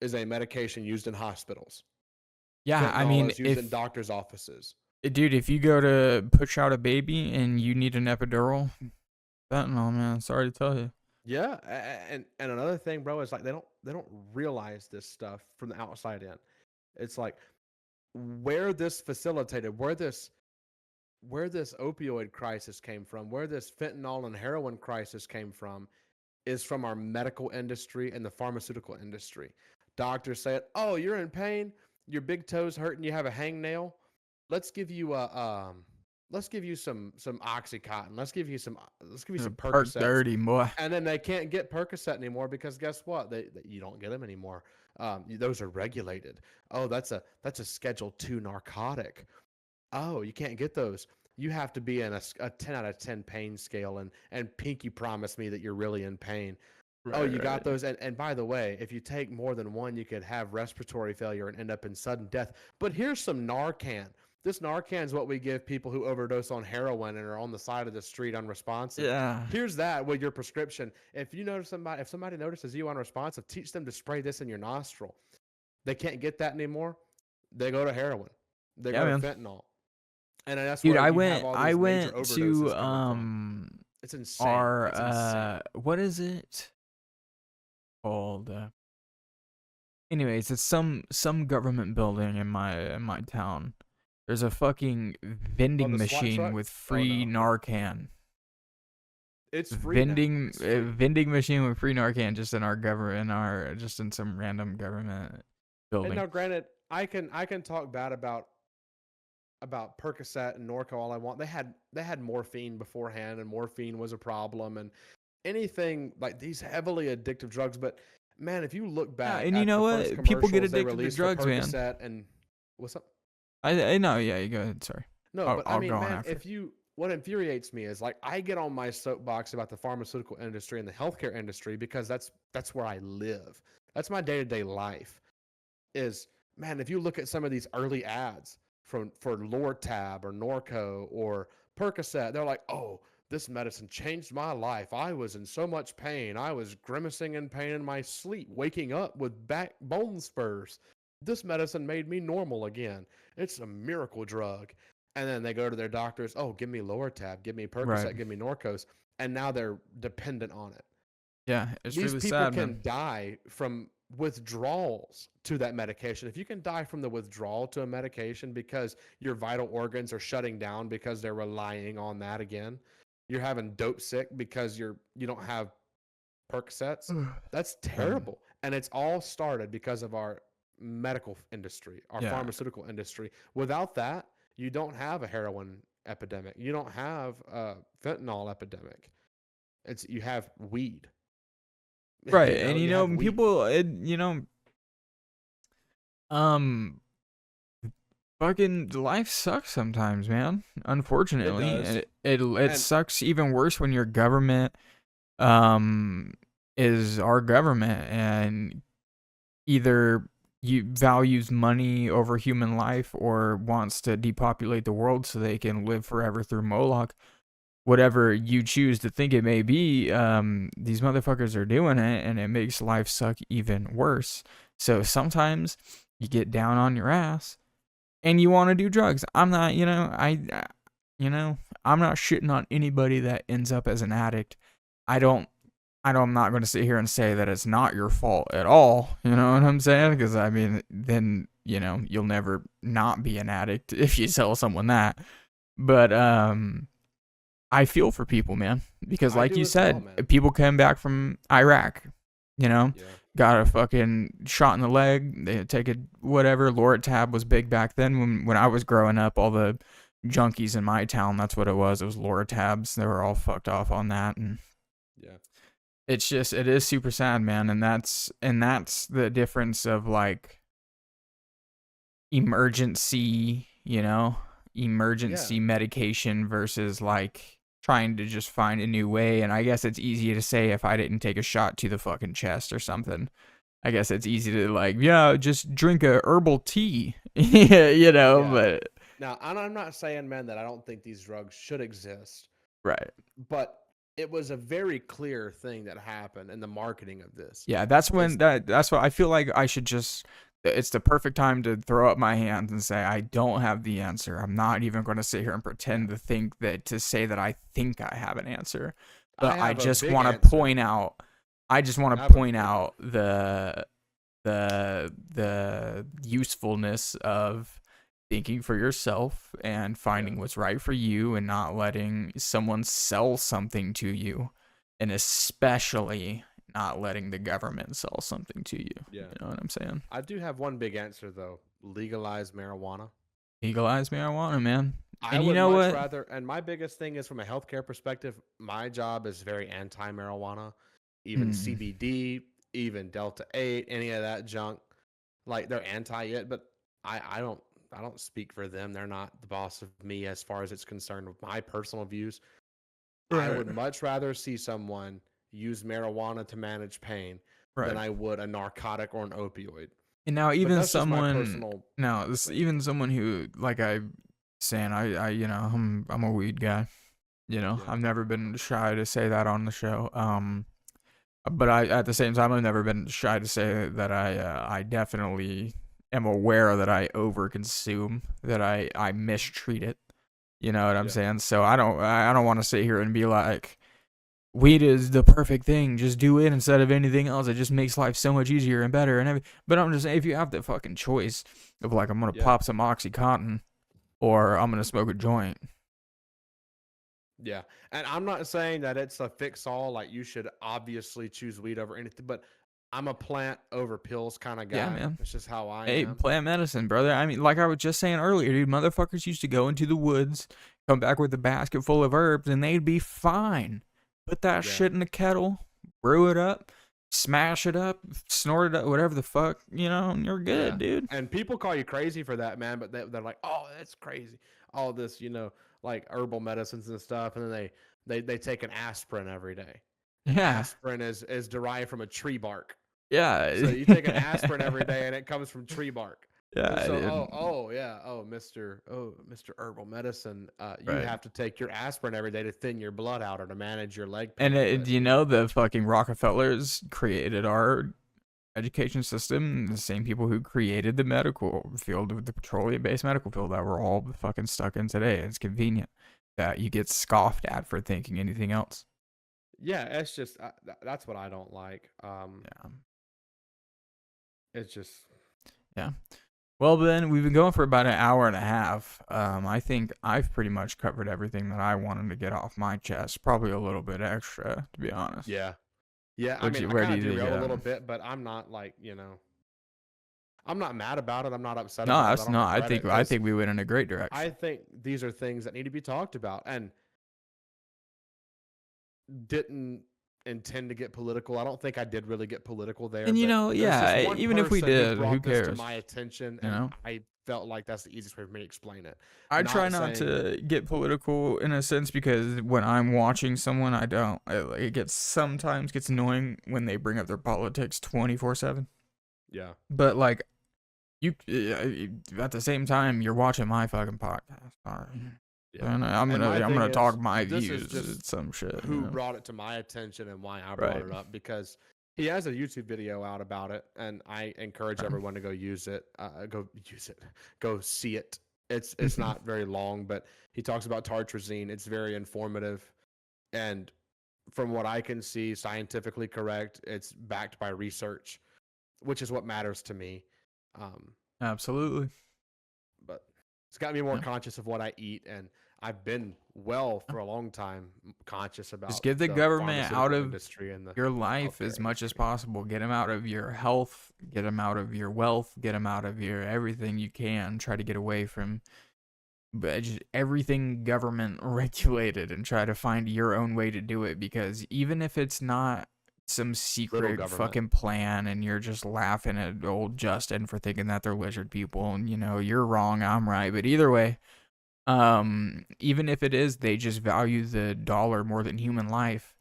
is a medication used in hospitals. Yeah, I Fentanyl mean, is used in doctors' offices. dude, if you go to push out a baby and you need an epidural, fentanyl, man. Sorry to tell you. Yeah, and another thing, bro, is like they don't realize this stuff from the outside in. It's like where this facilitated, where this opioid crisis came from, where this fentanyl and heroin crisis came from, is from our medical industry and the pharmaceutical industry. Doctors say, "Oh, you're in pain. Your big toe's hurting. You have a hangnail. Let's give you some OxyContin. Let's give you some Perk Percocets." 30, boy. And then they can't get Percocet anymore because guess what? You don't get them anymore. Those are regulated. Oh, that's a Schedule II narcotic. Oh, you can't get those. You have to be in a 10 out of 10 pain scale and pinky promise me that you're really in pain. Oh, you got those. And by the way, if you take more than one, you could have respiratory failure and end up in sudden death. But here's some Narcan. This Narcan is what we give people who overdose on heroin and are on the side of the street unresponsive. Yeah. Here's that with your prescription. If somebody notices you unresponsive, teach them to spray this in your nostril. They can't get that anymore. They go to heroin. They go to fentanyl. And that's dude, where I you have all these went major to overdoses coming from. It's insane. It's insane. what is it called? Anyways, it's some government building in my town. There's a fucking vending the SWAT machine truck? with free Narcan. It's free now. It's free. Vending machine with free Narcan just in our government, just in some random government building. And now, granted, I can talk bad about Percocet and Norco all I want. They had morphine beforehand, and morphine was a problem, and anything like these heavily addictive drugs. But man, if you look back, and you know what? People get addicted to drugs, man. And what's up? I know. Yeah, you go ahead. Sorry. No, but I mean, man, what infuriates me is like I get on my soapbox about the pharmaceutical industry and the healthcare industry because that's where I live. That's my day-to-day life. Is, man, if you look at some of these early ads for Lortab or Norco or Percocet, they're like, "Oh, this medicine changed my life. I was in so much pain. I was grimacing in pain in my sleep, waking up with bone spurs. This medicine made me normal again. It's a miracle drug." And then they go to their doctors, "Oh, give me Lortab, give me Percocet, give me Norcos," and now they're dependent on it. Yeah, it's These really people sad, can man. die from withdrawals to that medication. If you can die from the withdrawal to a medication because your vital organs are shutting down because they're relying on that again, you're having dope sick because you don't have Percocets. That's terrible. And it's all started because of our medical industry, our pharmaceutical industry. Without that, you don't have a heroin epidemic. You don't have a fentanyl epidemic. You have weed. Right, and people, fucking life sucks sometimes, man. Unfortunately, it sucks even worse when your government, is our government and either values money over human life or wants to depopulate the world so they can live forever through Moloch. Whatever you choose to think it may be, these motherfuckers are doing it, and it makes life suck even worse. So sometimes you get down on your ass and you want to do drugs. I'm not, I'm not shitting on anybody that ends up as an addict. I'm not going to sit here and say that it's not your fault at all. You know what I'm saying? Because I mean, then, you'll never not be an addict if you tell someone that. But, I feel for people, man, because like you said, people came back from Iraq, got a fucking shot in the leg. They take it, whatever. Lortab was big back then when I was growing up. All the junkies in my town, that's what it was. It was Loratabs. They were all fucked off on that, and it is super sad, man. And that's the difference of like emergency medication versus like trying to just find a new way. And I guess it's easy to say if I didn't take a shot to the fucking chest or something. I guess it's easy to like, just drink a herbal tea, but. Now, I'm not saying, man, that I don't think these drugs should exist. Right. But it was a very clear thing that happened in the marketing of this. Yeah, that's what I feel like I should just It's the perfect time to throw up my hands and say I don't have the answer. I'm not even going to sit here and pretend to say that I think I have an answer. But I just want to point out. I just want to point out the usefulness of thinking for yourself and finding what's right for you, and not letting someone sell something to you, and especially not letting the government sell something to you. Yeah. You know what I'm saying? I do have one big answer though. Legalize marijuana. Legalize marijuana, man. I And would you know much what? rather, and my biggest thing is from a healthcare perspective, my job is very anti-marijuana, even CBD, even Delta 8, any of that junk. Like they're anti it, but I don't speak for them. They're not the boss of me as far as it's concerned with my personal views. I would much rather see someone use marijuana to manage pain than I would a narcotic or an opioid. And now even someone, even someone who, like I saying, I'm a weed guy. You know, Yeah. I've never been shy to say that on the show. But at the same time, I've never been shy to say that I definitely am aware that I overconsume, that I mistreat it. You know what I'm saying? So I don't want to sit here and be like, weed is the perfect thing. Just do it instead of anything else. It just makes life so much easier and better and everything. But I'm just saying, if you have the fucking choice of like, I'm gonna pop some OxyContin or I'm gonna smoke a joint. Yeah, and I'm not saying that it's a fix-all. Like you should obviously choose weed over anything, but I'm a plant over pills kind of guy. Yeah, man. It's just how I Hey, am. plant medicine, brother. I mean, like I was just saying earlier, dude, motherfuckers used to go into the woods, come back with a basket full of herbs, and they'd be fine. Put that shit in a kettle, brew it up, smash it up, snort it up, whatever the fuck, you know, and you're good, dude. And people call you crazy for that, man, but they're like, oh, that's crazy. All this, you know, like herbal medicines and stuff, and then they take an aspirin every day. Yeah. Aspirin is derived from a tree bark. Yeah. So you take an aspirin every day, and it comes from tree bark. Yeah. So, Mr. Herbal Medicine, you have to take your aspirin every day to thin your blood out or to manage your leg pain. And you know, the fucking Rockefellers created our education system, the same people who created the medical field, of the petroleum-based medical field that we're all fucking stuck in today. It's convenient that you get scoffed at for thinking anything else. Yeah, it's just that's what I don't like. It's just Well, then we've been going for about an hour and a half. I think I've pretty much covered everything that I wanted to get off my chest. Probably a little bit extra, to be honest. Yeah. I mean, I kind of derailed a little bit, but I'm not like, you know, I'm not mad about it. I'm not upset about it. No, I think we went in a great direction. I think these are things that need to be talked about, and didn't intend to get political. I don't think I did really get political there. And you know, even if we did, who cares? To my attention, and you know? I felt like that's the easiest way for me to explain it. I try not to get political in a sense, because when I'm watching someone, it sometimes gets annoying when they bring up their politics 24/7. Yeah. But like, you at the same time, you're watching my fucking podcast. All right. Yeah. I'm gonna talk my views. It's some shit. Who brought it to my attention and why I brought it up? Because he has a YouTube video out about it, and I encourage everyone to go use it. Go see it. It's not very long, but he talks about tartrazine. It's very informative, and from what I can see, scientifically correct. It's backed by research, which is what matters to me. Absolutely. But it's got me more conscious of what I eat, and I've been for a long time conscious about just get the government out of industry and your life as much as possible. Get them out of your health, get them out of your wealth, get them out of your everything you can. Try to get away from just everything government regulated, and try to find your own way to do it, because even if it's not some secret fucking plan and you're just laughing at old Justin for thinking that they're lizard people, and you know, you're wrong, I'm right, but either way, even if it is, they just value the dollar more than human life,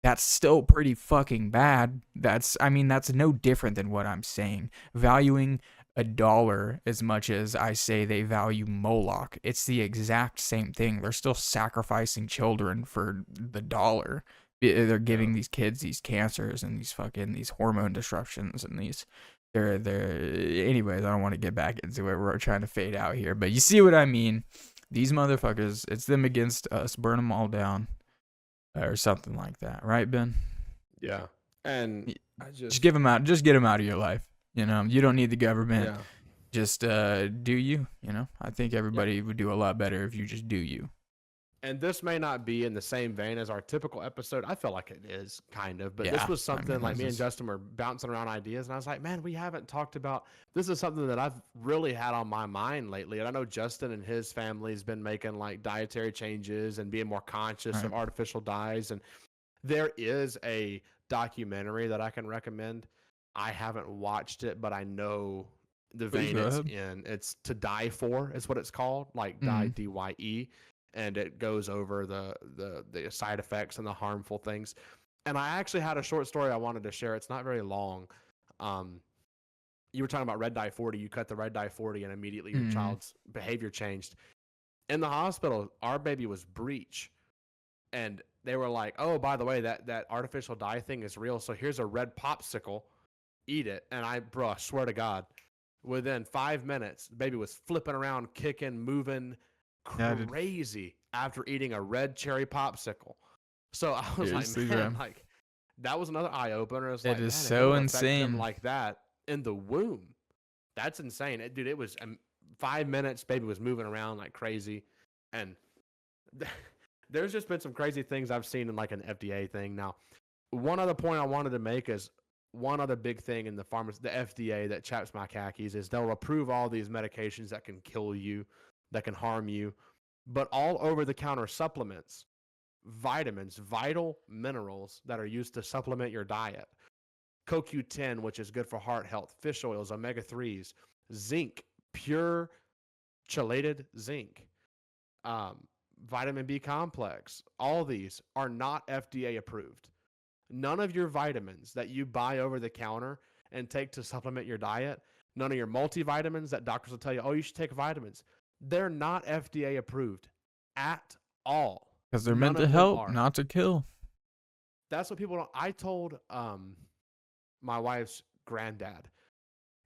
that's still pretty fucking bad. That's no different than what I'm saying. Valuing a dollar as much as I say they value Moloch, it's the exact same thing. They're still sacrificing children for the dollar. They're giving these kids these cancers and these hormone disruptions and these Anyways, I don't want to get back into it. We're trying to fade out here, but you see what I mean. These motherfuckers, it's them against us. Burn them all down, or something like that, right, Ben? Yeah, and just give them out. Just get them out of your life. You know, you don't need the government. Yeah. Just do you. You know, I think everybody would do a lot better if you just do you. And this may not be in the same vein as our typical episode. I feel like it is, kind of. But this was something like me and Justin were bouncing around ideas. And I was like, man, we haven't talked about this. Is something that I've really had on my mind lately. And I know Justin and his family's been making like dietary changes and being more conscious of artificial dyes. And there is a documentary that I can recommend. I haven't watched it, but I know the vein it's in. It's To Die For is what it's called. Like die, D-Y-E. And it goes over the side effects and the harmful things. And I actually had a short story I wanted to share. It's not very long. You were talking about red dye 40. You cut the red dye 40 and immediately your child's behavior changed. In the hospital, our baby was breech. And they were like, oh, by the way, that artificial dye thing is real. So here's a red popsicle. Eat it. And I swear to God, within 5 minutes, the baby was flipping around, kicking, moving, crazy after eating a red cherry popsicle. So I was like, man, like that was another eye opener. It is so insane like that in the womb. That's insane. Dude, it was 5 minutes. Baby was moving around like crazy. And there's just been some crazy things I've seen in like an FDA thing. Now, one other point I wanted to make is one other big thing in the FDA that chaps my khakis is they'll approve all these medications that can kill you, that can harm you, but all over-the-counter supplements, vitamins, vital minerals that are used to supplement your diet, CoQ10, which is good for heart health, fish oils, omega-3s, zinc, pure chelated zinc, vitamin B complex, all these are not FDA approved. None of your vitamins that you buy over the counter and take to supplement your diet, none of your multivitamins that doctors will tell you, oh, you should take vitamins, they're not FDA approved at all. Because they're meant to help, not to kill. That's what people don't. I told my wife's granddad.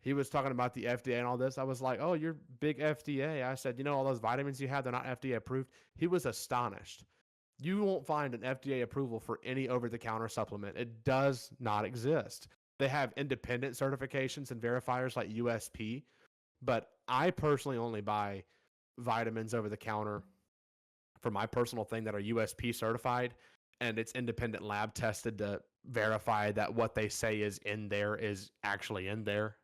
He was talking about the FDA and all this. I was like, oh, you're big FDA. I said, you know, all those vitamins you have, they're not FDA approved. He was astonished. You won't find an FDA approval for any over-the-counter supplement. It does not exist. They have independent certifications and verifiers like USP, but I personally only buy vitamins over the counter for my personal thing that are USP certified, and it's independent lab tested to verify that what they say is in there is actually in there,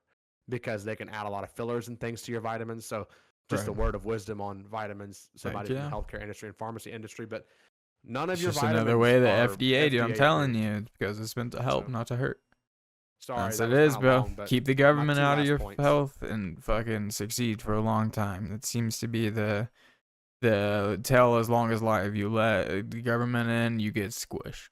because they can add a lot of fillers and things to your vitamins. So just a word of wisdom on vitamins, somebody in the healthcare industry and pharmacy industry, but none of your vitamins. Another way the FDA, dude, I'm telling you, because it's meant to help, not to hurt. Sorry, yes, it is, bro. Keep the government out of your health and fucking succeed for a long time. That seems to be the tell as long as life. You let the government in, you get squished.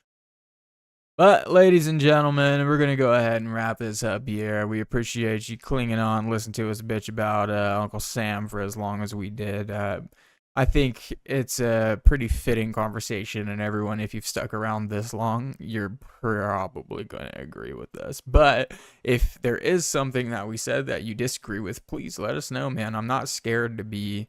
But, ladies and gentlemen, we're going to go ahead and wrap this up here. We appreciate you clinging on, listening to us bitch about Uncle Sam for as long as we did. I think it's a pretty fitting conversation, and everyone, if you've stuck around this long, you're probably going to agree with us. But if there is something that we said that you disagree with, please let us know, man. I'm not scared to be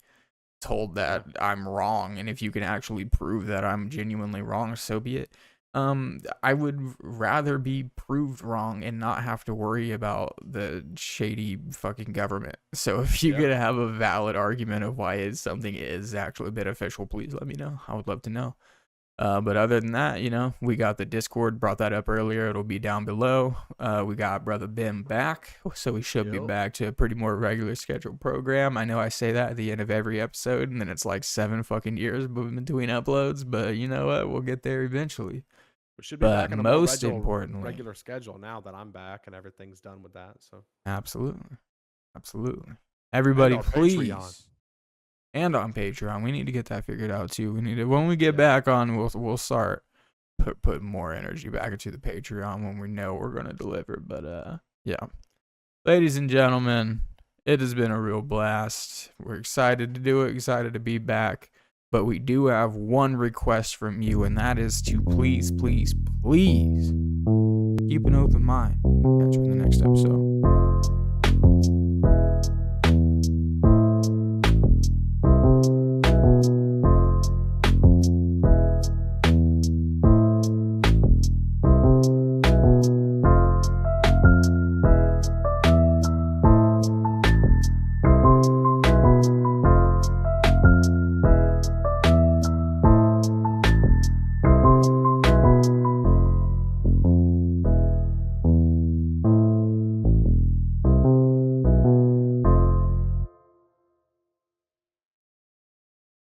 told that I'm wrong, and if you can actually prove that I'm genuinely wrong, so be it. I would rather be proved wrong and not have to worry about the shady fucking government. So if you could have a valid argument of why something is actually beneficial, please let me know. I would love to know. But other than that, you know, we got the Discord, brought that up earlier. It'll be down below. We got Brother Ben back, so we should be back to a pretty more regular scheduled program. I know I say that at the end of every episode, and then it's like 7 fucking years between uploads, but you know what? We'll get there eventually. We should be back in a most more importantly, regular schedule now that I'm back and everything's done with that. So absolutely. Everybody, please. Patreon. And on Patreon, we need to get that figured out too. We need to, when we get back on, we'll start put more energy back into the Patreon when we know we're gonna deliver. But yeah, ladies and gentlemen, it has been a real blast. We're excited to do it, excited to be back. But we do have one request from you, and that is to please keep an open mind. Catch you in the next episode.